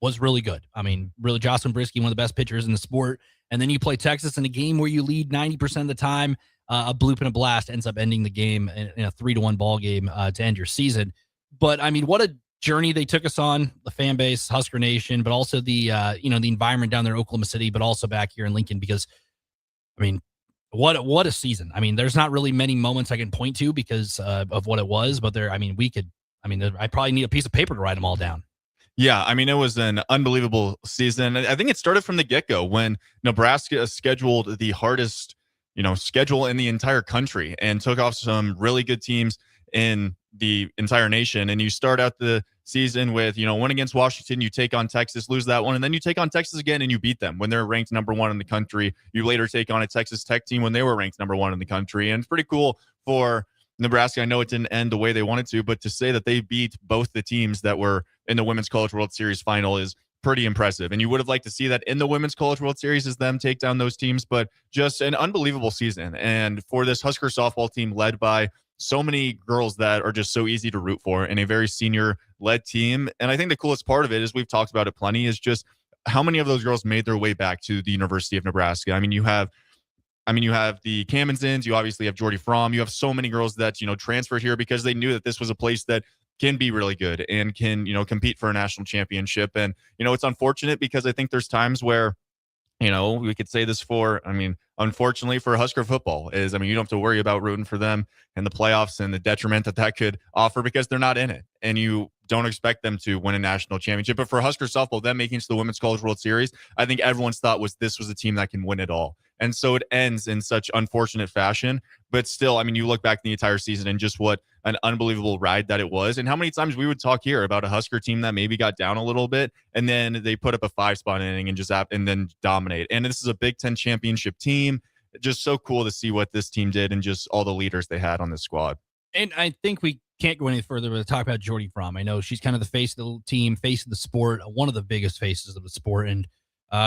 was really good. I mean, really, Jocelyn Brisky, one of the best pitchers in the sport. And then you play Texas in a game where you lead 90% of the time. A bloop and a blast ends up ending the game in a 3-1 ball game to end your season. But I mean, what a journey they took us on, the fan base, Husker Nation, but also the the environment down there in Oklahoma City, but also back here in Lincoln. Because I mean, what a season. I mean, there's not really many moments I can point to because of what it was, but I probably need a piece of paper to write them all down. Yeah, I mean, it was an unbelievable season. I think it started from the get-go when Nebraska scheduled the hardest, schedule in the entire country and took off some really good teams in the entire nation. And you start out the season with, win against Washington, you take on Texas, lose that one, and then you take on Texas again and you beat them when they're ranked number 1 in the country. You later take on a Texas Tech team when they were ranked number 1 in the country. And it's pretty cool for Nebraska. I know it didn't end the way they wanted to, but to say that they beat both the teams that were in the Women's College World Series final is pretty impressive. And you would have liked to see that in the Women's College World Series is them take down those teams, but just an unbelievable season. And for this Husker softball team led by so many girls that are just so easy to root for and a very senior-led team. And I think the coolest part of it, as we've talked about it plenty, is just how many of those girls made their way back to the University of Nebraska. I mean, you have the Kamenzins, you obviously have Jordy Fromm, you have so many girls that, transferred here because they knew that this was a place that can be really good and can, compete for a national championship. And, it's unfortunate because I think there's times where, we could say this unfortunately for Husker football is, you don't have to worry about rooting for them in the playoffs and the detriment that could offer because they're not in it. And you don't expect them to win a national championship. But for Husker softball, them making it to the Women's College World Series, I think everyone's thought this was a team that can win it all. And so it ends in such unfortunate fashion. But still, I mean, you look back the entire season and just what an unbelievable ride that it was. And how many times we would talk here about a Husker team that maybe got down a little bit and then they put up a 5-spot inning and and then dominate. And this is a Big Ten championship team. Just so cool to see what this team did and just all the leaders they had on this squad. And I think we can't go any further with talk about Jordy Fromm. I know she's kind of the face of the team, face of the sport, one of the biggest faces of the sport. And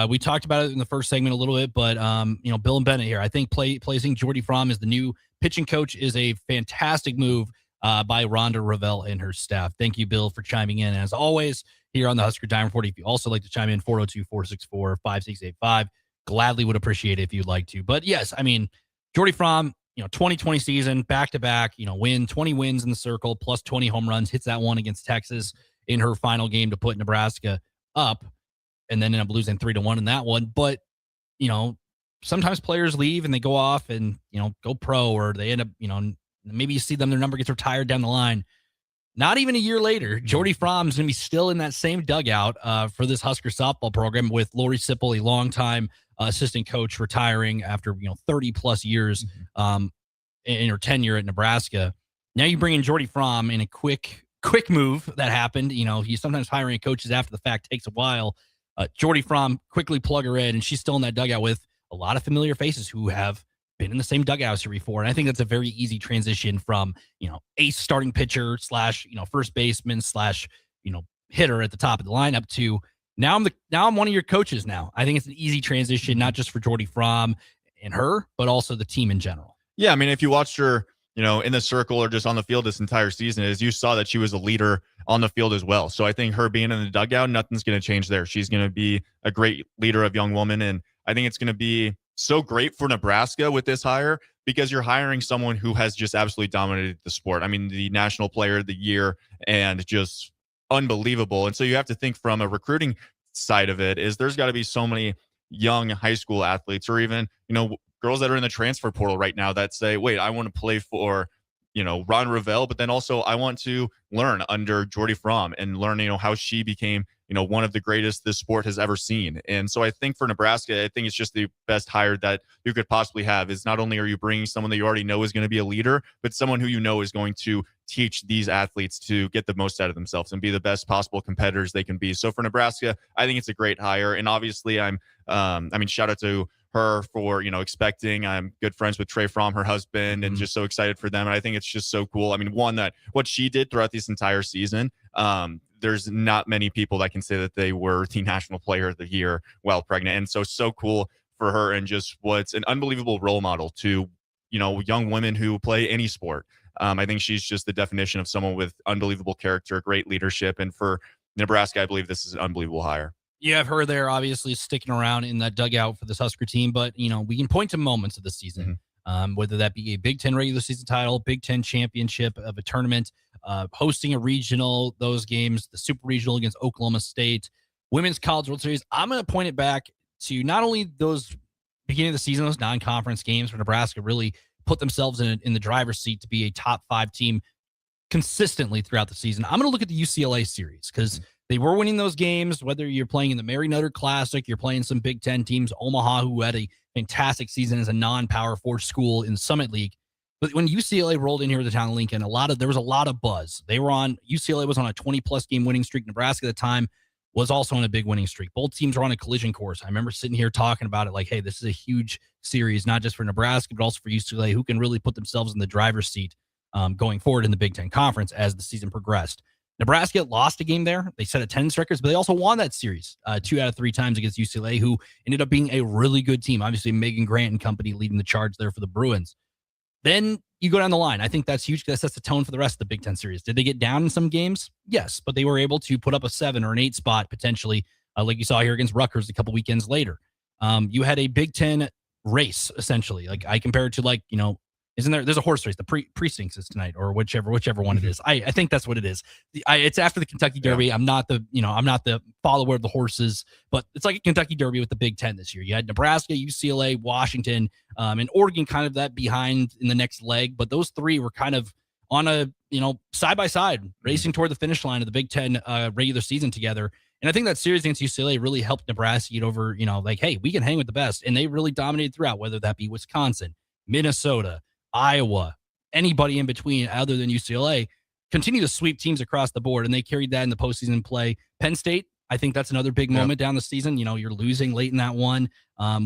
we talked about it in the first segment a little bit, but Bill and Bennett here, I think placing Jordy Fromm as the new pitching coach is a fantastic move by Rhonda Ravel and her staff. Thank you, Bill, for chiming in. As always, here on the Husker Diamond Report, if you also like to chime in, 402-464-5685. Gladly would appreciate it if you'd like to. But yes, I mean, Jordy Fromm, 2020 season, back-to-back, win, 20 wins in the circle, plus 20 home runs, hits that one against Texas in her final game to put Nebraska up, and then end up losing 3-1 in that one. But, sometimes players leave and they go off and, go pro, or they end up, maybe you see them, their number gets retired down the line. Not even a year later, Jordy Fromm is going to be still in that same dugout for this Husker softball program, with Lori Sipple, a longtime assistant coach, retiring after 30 plus years in her tenure at Nebraska. Now you bring in Jordy Fromm in a quick move that happened. He's sometimes hiring coaches after the fact, takes a while. Jordy Fromm, quickly plug her in, and she's still in that dugout with a lot of familiar faces who have been in the same dugouts here before. And I think that's a very easy transition from, ace starting pitcher / first baseman / hitter at the top of the lineup to now I'm one of your coaches now. I think it's an easy transition, not just for Jordy Fromm and her, but also the team in general. Yeah. I mean, if you watched her, in the circle or just on the field this entire season, is you saw that she was a leader on the field as well. So I think her being in the dugout, nothing's going to change there. She's going to be a great leader of young women. And I think it's going to be so great for Nebraska with this hire, because you're hiring someone who has just absolutely dominated the sport. I mean, the national player of the year and just unbelievable. And so you have to think from a recruiting side of it, is there's got to be so many young high school athletes, or even, girls that are in the transfer portal right now that say, wait, I want to play for, Ron Ravel, but then also I want to learn under Jordy Fromm and learn, how she became, one of the greatest this sport has ever seen. And so I think for Nebraska, I think it's just the best hire that you could possibly have. Is not only are you bringing someone that you already know is going to be a leader, but someone who is going to teach these athletes to get the most out of themselves and be the best possible competitors they can be. So for Nebraska, I think it's a great hire. And obviously shout out to her for, expecting. I'm good friends with Trey Fromm, her husband, and just so excited for them. And I think it's just so cool. I mean, that what she did throughout this entire season, there's not many people that can say that they were the national player of the year while pregnant. And so cool for her, and just what's an unbelievable role model to, young women who play any sport. I think she's just the definition of someone with unbelievable character, great leadership. And for Nebraska, I believe this is an unbelievable hire. You have her there, obviously sticking around in that dugout for this Husker team, but we can point to moments of the season, whether that be a Big Ten regular season title, Big Ten championship of a tournament, hosting a regional, those games, the super regional against Oklahoma State, Women's College World Series. I'm going to point it back to not only those beginning of the season, those non-conference games where Nebraska really put themselves in the driver's seat to be a top 5 team consistently throughout the season. I'm going to look at the UCLA series, because they were winning those games, whether you're playing in the Mary Nutter Classic, you're playing some Big Ten teams, Omaha, who had a fantastic season as a non-Power 4 school in Summit League. But when UCLA rolled in here to the town of Lincoln, there was a lot of buzz. UCLA was on a 20-plus game winning streak. Nebraska at the time was also on a big winning streak. Both teams were on a collision course. I remember sitting here talking about it like, hey, this is a huge series, not just for Nebraska, but also for UCLA, who can really put themselves in the driver's seat going forward in the Big Ten Conference as the season progressed. Nebraska lost a game there. They set attendance records, but they also won that series 2 out of 3 times against UCLA, who ended up being a really good team. Obviously, Megan Grant and company leading the charge there for the Bruins. Then you go down the line. I think that's huge, because that sets the tone for the rest of the Big Ten series. Did they get down in some games? Yes, but they were able to put up a 7 or an 8 spot potentially, like you saw here against Rutgers a couple weekends later. You had a Big Ten race, essentially. Like I compare it to there's a horse race, the precincts is tonight, or whichever one it is. I think that's what it is. It's after the Kentucky Derby. Yeah. I'm not the follower of the horses, but it's like a Kentucky Derby with the Big Ten this year. You had Nebraska, UCLA, Washington, and Oregon kind of that behind in the next leg, but those 3 were kind of on a, side by side, racing toward the finish line of the Big Ten regular season together. And I think that series against UCLA really helped Nebraska get over, hey, we can hang with the best. And they really dominated throughout, whether that be Wisconsin, Minnesota, Iowa, anybody in between other than UCLA, continue to sweep teams across the board. And they carried that in the postseason play. Penn State, I think that's another big moment down the season. You're losing late in that one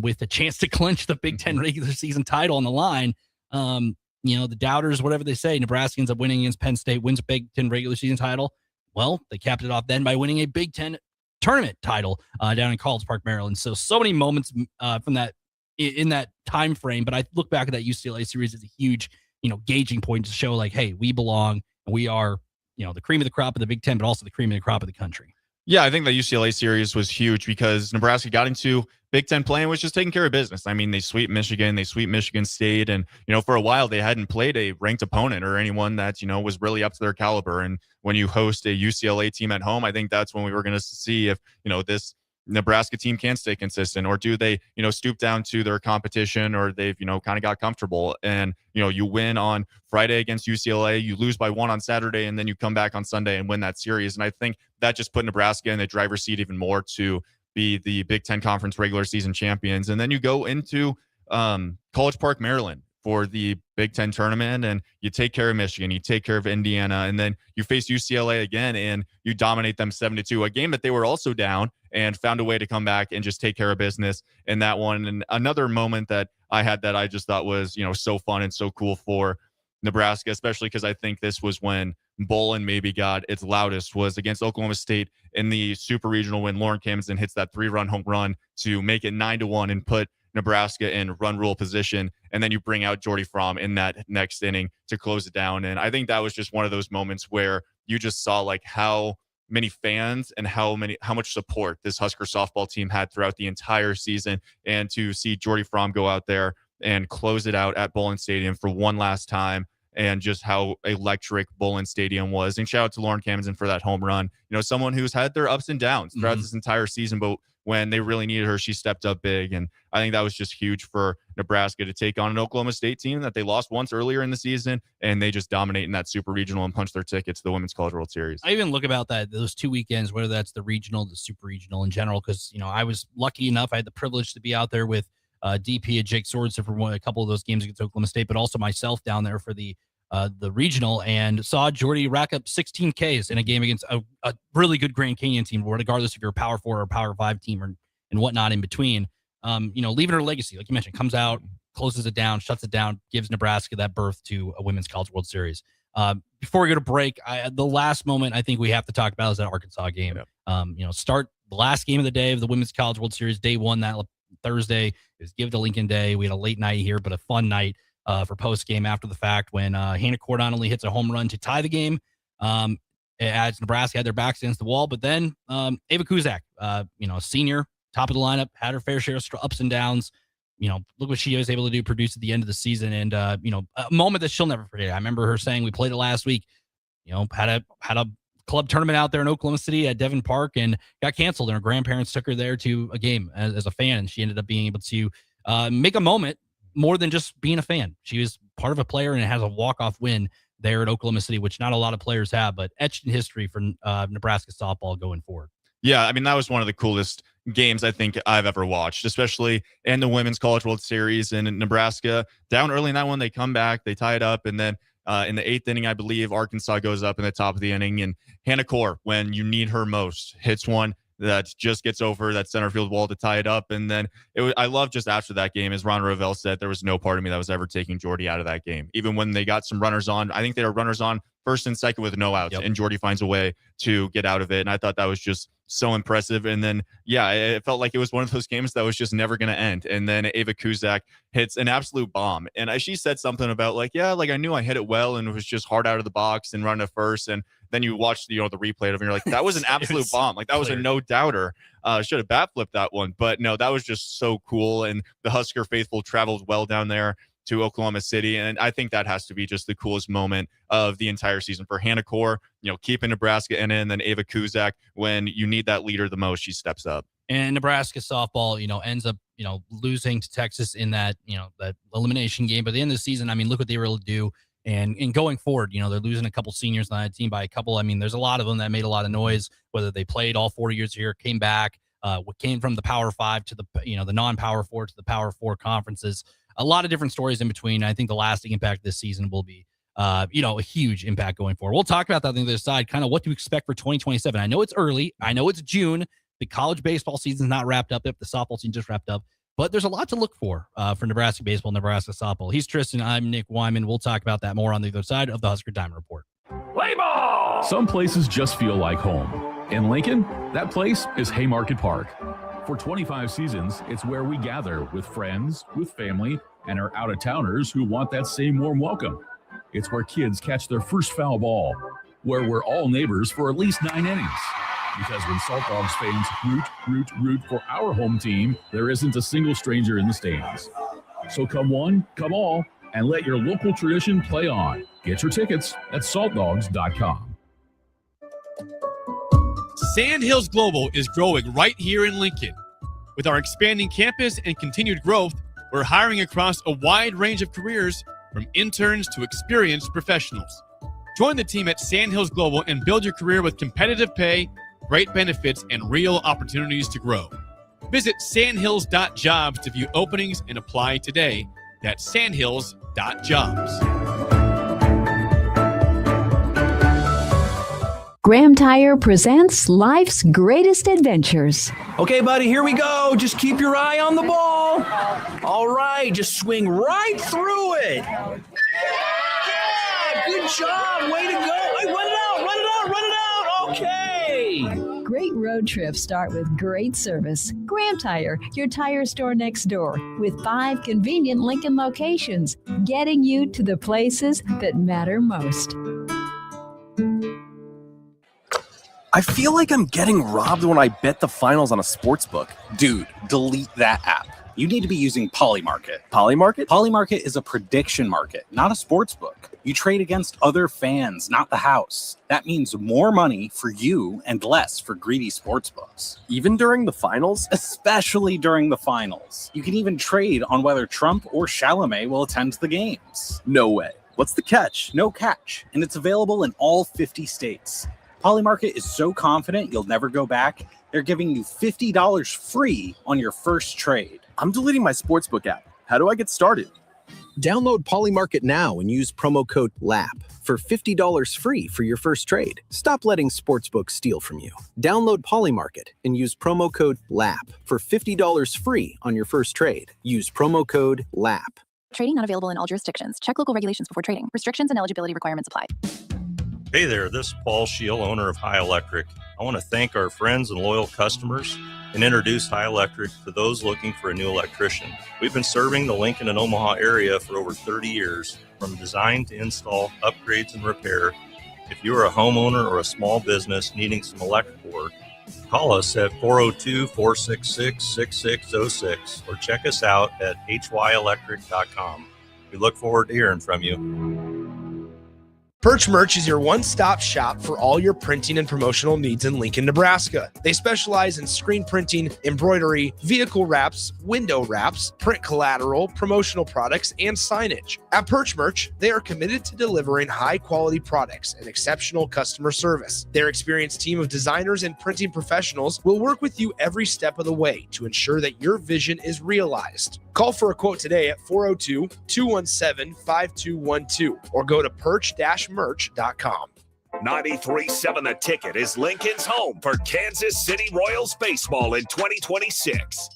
with a chance to clinch the Big Ten regular season title on the line. The doubters, whatever they say, Nebraska ends up winning against Penn State, wins a Big Ten regular season title. Well, they capped it off then by winning a Big Ten tournament title down in College Park, Maryland. So many moments from that in that time frame. But I look back at that UCLA series as a huge, gauging point to show like, hey, we belong. And we are, the cream of the crop of the Big Ten, but also the cream of the crop of the country. Yeah, I think the UCLA series was huge because Nebraska got into Big Ten play and was just taking care of business. I mean, they sweep Michigan, they sweep Michigan State. And, for a while, they hadn't played a ranked opponent or anyone that, was really up to their caliber. And when you host a UCLA team at home, I think that's when we were going to see if, this Nebraska team can stay consistent, or do they, stoop down to their competition, or they've, kind of got comfortable. And, you win on Friday against UCLA, you lose by 1 on Saturday, and then you come back on Sunday and win that series. And I think that just put Nebraska in the driver's seat even more to be the Big Ten Conference regular season champions. And then you go into College Park, Maryland for the Big Ten tournament, and you take care of Michigan, you take care of Indiana, and then you face UCLA again and you dominate them 7-2, a game that they were also down and found a way to come back and just take care of business in that one. And another moment that I had that I just thought was, so fun and so cool for Nebraska, especially because I think this was when Bolin maybe got its loudest, was against Oklahoma State in the super regional when Lauren Camden hits that 3-run home run to make it 9-1 and put Nebraska in run rule position. And then you bring out Jordy Fromm in that next inning to close it down. And I think that was just one of those moments where you just saw like how many fans and how much support this Husker softball team had throughout the entire season. And to see Jordy Fromm go out there and close it out at Bolin Stadium for one last time, and just how electric Bolin Stadium was. And shout out to Lauren Camden for that home run. Someone who's had their ups and downs throughout this entire season, but when they really needed her, she stepped up big. And I think that was just huge for Nebraska to take on an Oklahoma State team that they lost once earlier in the season, and they just dominate in that super regional and punch their ticket to the Women's College World Series. I even look about those 2 weekends, whether that's the regional, the super regional in general, because, I was lucky enough. I had the privilege to be out there with DP and Jake Swordson for a couple of those games against Oklahoma State, but also myself down there for the regional, and saw Jordy rack up 16 Ks in a game against a really good Grand Canyon team, regardless if you're a Power 4 or Power 5 team and whatnot in between. Leaving her legacy, like you mentioned, comes out, closes it down, shuts it down, gives Nebraska that birth to a Women's College World Series. Before we go to break, the last moment I think we have to talk about is that Arkansas game. Yep. Start the last game of the day of the Women's College World Series, day one, that Thursday. It was Give to Lincoln Day. We had a late night here, but a fun night for post game after the fact when Hannah Cordon only hits a home run to tie the game. As Nebraska had their backs against the wall, but then Ava Kuzak, senior, top of the lineup, had her fair share of ups and downs. Look what she was able to do, produce at the end of the season, and a moment that she'll never forget. I remember her saying, "We played it last week. Had a club tournament out there in Oklahoma City at Devon Park and got canceled, and her grandparents took her there to a game as a fan, and she ended up being able to make a moment more than just being a fan. She was part of a player and has a walk-off win there at Oklahoma City, which not a lot of players have, but etched in history for Nebraska softball going forward. Yeah, I mean, that was one of the coolest games I think I've ever watched, especially in the Women's College World Series. And in Nebraska, down early in that one, they come back, they tie it up, and then in the 8th inning, I believe, Arkansas goes up in the top of the inning, and Hannah Core, when you need her most, hits one that just gets over that center field wall to tie it up. And then I love just after that game, as Ron Ravel said, there was no part of me that was ever taking Jordy out of that game. Even when they got some runners on, I think they were runners on first and second with no outs, and Jordy finds a way to get out of it. And I thought that was just so impressive. And then, yeah, it felt like it was one of those games that was just never going to end. And then Ava Kuzak hits an absolute bomb. And she said something about like, yeah, like I knew I hit it well and it was just hard out of the box and run at first. And then you watch the replay of it and you're like, that was an absolute bomb. Like that was a no doubter. Should have bat flipped that one. But no, that was just so cool. And the Husker faithful traveled well down there to Oklahoma City. And I think that has to be just the coolest moment of the entire season for Hannah Core, keeping Nebraska in it, and then Ava Kuzak, when you need that leader the most, she steps up. And Nebraska softball, ends up, losing to Texas in that, that elimination game. But at the end of the season, I mean, look what they were able to do. And going forward, they're losing a couple seniors on that team by a couple. I mean, there's a lot of them that made a lot of noise, whether they played all 4 years here, came back, came from the Power 5 to the non-Power 4 to the Power 4 conferences. A lot of different stories in between. I think the lasting impact this season will be, a huge impact going forward. We'll talk about that on the other side, kind of what to expect for 2027. I know it's early. I know it's June. The college baseball season's not wrapped up. The softball season just wrapped up. But there's a lot to look for Nebraska baseball, Nebraska softball. He's Tristan. I'm Nick Whyman. We'll talk about that more on the other side of the Husker Diamond Report. Play ball! Some places just feel like home. In Lincoln, that place is Haymarket Park. For 25 seasons, it's where we gather with friends, with family, and our out-of-towners who want that same warm welcome. It's where kids catch their first foul ball, where we're all neighbors for at least 9 innings. Because when Salt Dogs fans root for our home team, there isn't a single stranger in the stands. So come one, come all, and let your local tradition play on. Get your tickets at saltdogs.com. Sandhills Global is growing right here in Lincoln. With our expanding campus and continued growth, we're hiring across a wide range of careers, from interns to experienced professionals. Join the team at Sandhills Global and build your career with competitive pay, great benefits, and real opportunities to grow. Visit sandhills.jobs to view openings and apply today. That's sandhills.jobs. Graham Tire presents Life's Greatest Adventures. Okay, buddy, here we go. Just keep your eye on the ball. All right, just swing right through it. Yeah, good job. Way to go. Hey, run it out. Okay. Great road trips start with great service. Graham Tire, your tire store next door, with 5 convenient Lincoln locations, getting you to the places that matter most. I feel like I'm getting robbed when I bet the finals on a sportsbook. Dude, delete that app. You need to be using Polymarket. Polymarket? Polymarket is a prediction market, not a sports book. You trade against other fans, not the house. That means more money for you and less for greedy sports books. Even during the finals? Especially during the finals. You can even trade on whether Trump or Chalamet will attend the games. No way. What's the catch? No catch. And it's available in all 50 states. Polymarket is so confident you'll never go back, they're giving you $50 free on your first trade. I'm deleting my sportsbook app. How do I get started? Download Polymarket now and use promo code LAP for $50 free for your first trade. Stop letting sportsbooks steal from you. Download Polymarket and use promo code LAP for $50 free on your first trade. Use promo code LAP. Trading not available in all jurisdictions. Check local regulations before trading. Restrictions and eligibility requirements apply. Hey there, this is Paul Scheel, owner of High Electric. I want to thank our friends and loyal customers and introduce High Electric to those looking for a new electrician. We've been serving the Lincoln and Omaha area for over 30 years, from design to install, upgrades, and repair. If you are a homeowner or a small business needing some electrical work, call us at 402-466-6606 or check us out at hyelectric.com. We look forward to hearing from you. Perch Merch is your one-stop shop for all your printing and promotional needs in Lincoln, Nebraska. They specialize in screen printing, embroidery, vehicle wraps, window wraps, print collateral, promotional products, and signage. At Perch Merch, they are committed to delivering high-quality products and exceptional customer service. Their experienced team of designers and printing professionals will work with you every step of the way to ensure that your vision is realized. Call for a quote today at 402-217-5212 or go to perch-merch.com. 93.7 The Ticket is Lincoln's home for Kansas City Royals baseball in 2026.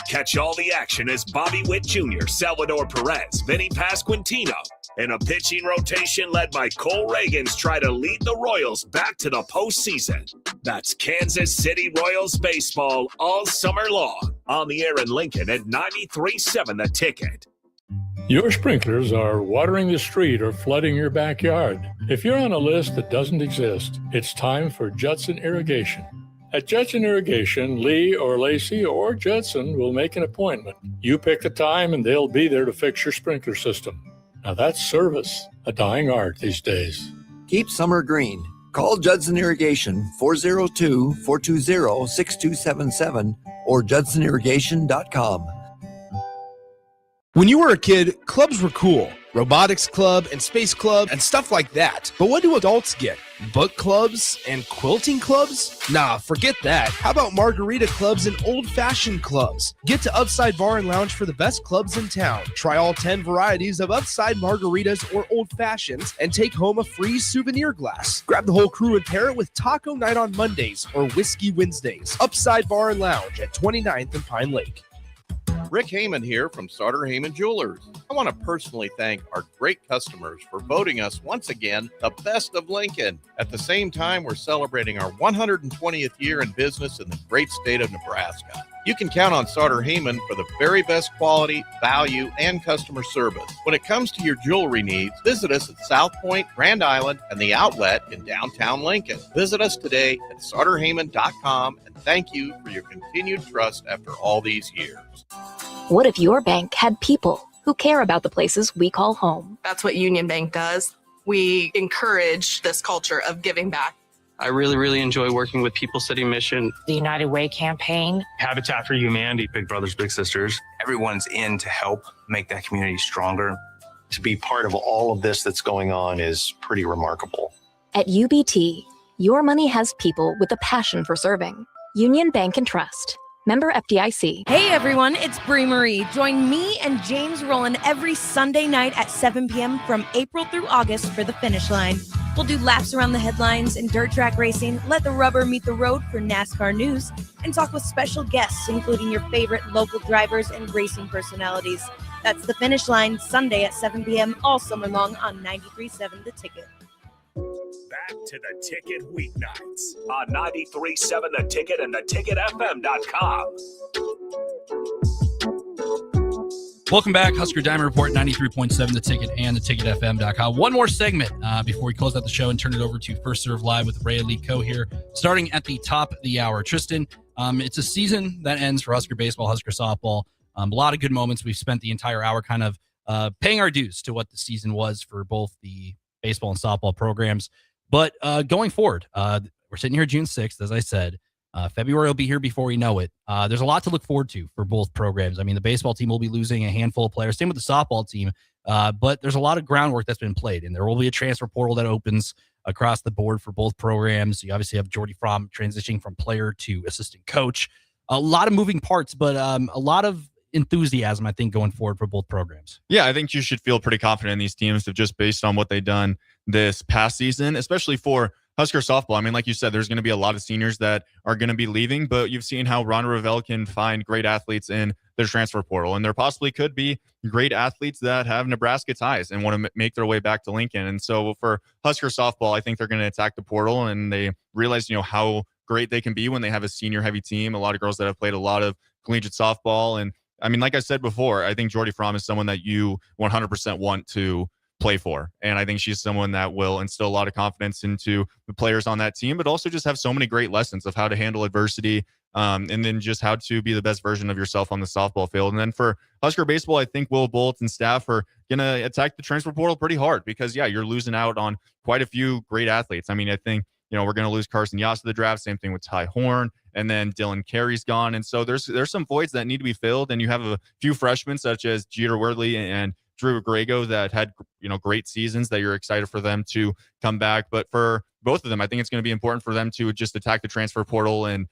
Catch all the action as Bobby Witt Jr., Salvador Perez, Vinny Pasquantino, and a pitching rotation led by Cole Reagans try to lead the Royals back to the postseason. That's Kansas City Royals baseball all summer long. On the air in Lincoln at 93.7 The Ticket. Your sprinklers are watering the street or flooding your backyard. If you're on a list that doesn't exist, it's time for Judson Irrigation. At Judson Irrigation, Lee or Lacey or Judson will make an appointment. You pick the time and they'll be there to fix your sprinkler system. Now that's service, a dying art these days. Keep summer green. Call Judson Irrigation 402-420-6277 or judsonirrigation.com. When you were a kid, clubs were cool. robotics club and space club and stuff like that. But what do adults get? Book clubs and quilting clubs? Nah, forget that. How about margarita clubs and old-fashioned clubs? Get to Upside Bar and Lounge for the best clubs in town. Try all 10 varieties of Upside margaritas or old fashions and take home a free souvenir glass. Grab the whole crew and pair it with taco night on Mondays or whiskey Wednesdays. Upside Bar and Lounge at 29th and Pine Lake. Rick Heyman here from Sauter Heyman Jewelers. I want to personally thank our great customers for voting us once again the best of Lincoln. At the same time, we're celebrating our 120th year in business in the great state of Nebraska. You can count on Sauter Heyman for the very best quality, value, and customer service. When it comes to your jewelry needs, visit us at South Point, Grand Island, and the Outlet in downtown Lincoln. Visit us today at sauterheyman.com, and thank you for your continued trust after all these years. What if your bank had people who care about the places we call home? That's what Union Bank does. We encourage this culture of giving back. I really enjoy working with People City Mission, the United Way campaign, Habitat for Humanity, Big Brothers Big Sisters. Everyone's in to help make that community stronger. To be part of all of this that's going on is pretty remarkable. At UBT, your money has people with a passion for serving. Union Bank and Trust. Member FDIC. Hey everyone, it's Brie Marie. Join me and James Rowland every Sunday night at 7 p.m. from April through August for the Finish Line. We'll do laps around the headlines and dirt track racing, let the rubber meet the road for NASCAR news, and talk with special guests, including your favorite local drivers and racing personalities. That's the Finish Line, Sunday at 7 p.m. all summer long on 93.7 The Ticket. Back to The Ticket weeknights on 93.7 The Ticket and theticketfm.com. Welcome back, Husker Diamond Report, 93.7 The Ticket and theticketfm.com. One more segment before we close out the show and turn it over to First Serve Live with Ray Ali Co here, starting at the top of the hour. Tristan, it's a season that ends for Husker Baseball, Husker Softball. A lot of good moments. We've spent the entire hour kind of paying our dues to what the season was for both the baseball and softball programs. But going forward, we're sitting here June 6th, as I said. February will be here before we know it. There's a lot to look forward to for both programs. I mean, the baseball team will be losing a handful of players. Same with the softball team. But there's a lot of groundwork that's been played, and there will be a transfer portal that opens across the board for both programs. You obviously have Jordy Fromm transitioning from player to assistant coach. A lot of moving parts, but a lot of enthusiasm, I think, going forward for both programs. Yeah, I think you should feel pretty confident in these teams just based on what they've done this past season, especially for Husker softball. I mean, like you said, there's going to be a lot of seniors that are going to be leaving, but you've seen how Ron Revelle can find great athletes in their transfer portal, and there possibly could be great athletes that have Nebraska ties and want to make their way back to Lincoln. And so for Husker softball, I think they're going to attack the portal, and they realize, how great they can be when they have a senior-heavy team. A lot of girls that have played a lot of collegiate softball, and I mean, like I said before, I think Jordy Fromm is someone that you 100% want to play for. And I think she's someone that will instill a lot of confidence into the players on that team, but also just have so many great lessons of how to handle adversity, and then just how to be the best version of yourself on the softball field. And then for Husker baseball, I think Will Bolt and staff are going to attack the transfer portal pretty hard because, yeah, you're losing out on quite a few great athletes. I mean, I think, we're going to lose Carson Yass to the draft. Same thing with Ty Horn. And then Dylan Carey's gone. And so there's some voids that need to be filled. And you have a few freshmen such as Jeter Wordley and Drew Grego that had, great seasons that you're excited for them to come back. But for both of them, I think it's going to be important for them to just attack the transfer portal and,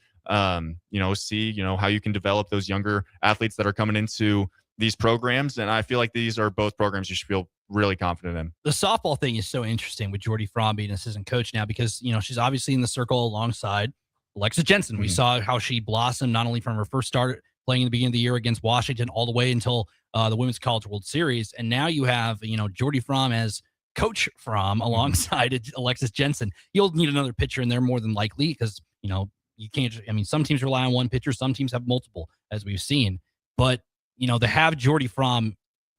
see, how you can develop those younger athletes that are coming into these programs. And I feel like these are both programs you should feel really confident in. The softball thing is so interesting with Jordy Fromm being assistant coach now because, she's obviously in the circle alongside Alexis Jensen. We saw how she blossomed not only from her first start playing in the beginning of the year against Washington all the way until the Women's College World Series. And now you have, Jordy Fromm as Coach Fromm alongside Alexis Jensen. You'll need another pitcher in there more than likely because, you can't, some teams rely on one pitcher. Some teams have multiple, as we've seen. But, to have Jordy Fromm,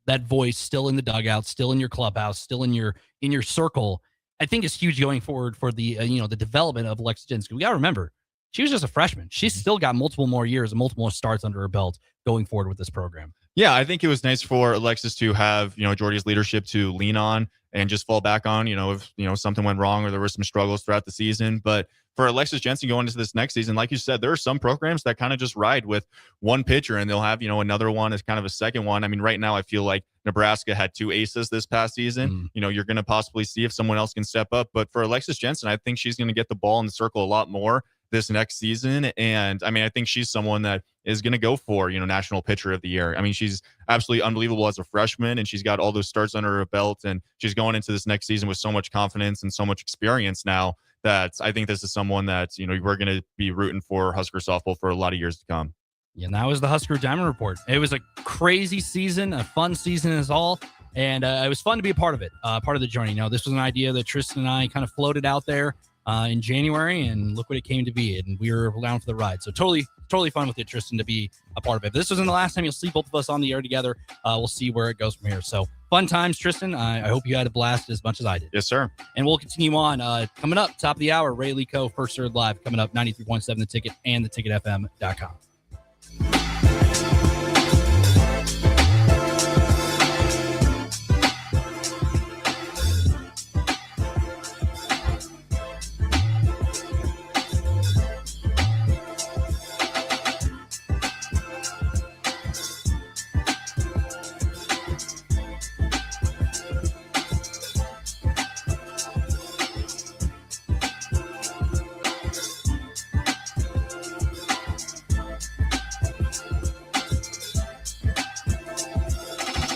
that voice still in the dugout, still in your clubhouse, still in your circle, I think is huge going forward for the, the development of Alexis Jensen. We got to remember, she was just a freshman. She's still got multiple more years and multiple more starts under her belt going forward with this program. Yeah, I think it was nice for Alexis to have, Jordy's leadership to lean on and just fall back on, if, something went wrong or there were some struggles throughout the season. But for Alexis Jensen going into this next season, like you said, there are some programs that kind of just ride with one pitcher and they'll have, another one as kind of a second one. I mean, right now I feel like Nebraska had 2 aces this past season. You know, you're going to possibly see if someone else can step up. But for Alexis Jensen, I think she's going to get the ball in the circle a lot more this next season. And I mean, I think she's someone that is going to go for, National Pitcher of the Year. I mean, she's absolutely unbelievable as a freshman, and she's got all those starts under her belt, and she's going into this next season with so much confidence and so much experience now that I think this is someone that, we're going to be rooting for Husker softball for a lot of years to come. Yeah, and that was the Husker Diamond Report. It was a crazy season, a fun season as all, and it was fun to be a part of it, part of the journey. This was an idea that Tristan and I kind of floated out there in January, and look what it came to be, and we were down for the ride. So totally fun with it, Tristan, to be a part of it. If this wasn't the last time you'll see both of us on the air together. We'll see where it goes from here. So fun times, Tristan. I hope you had a blast as much as I did. Yes, sir. And we'll continue on. Coming up, top of the hour, Ray Lee Co. First Third Live, coming up, 93.7 The Ticket and theticketfm.com.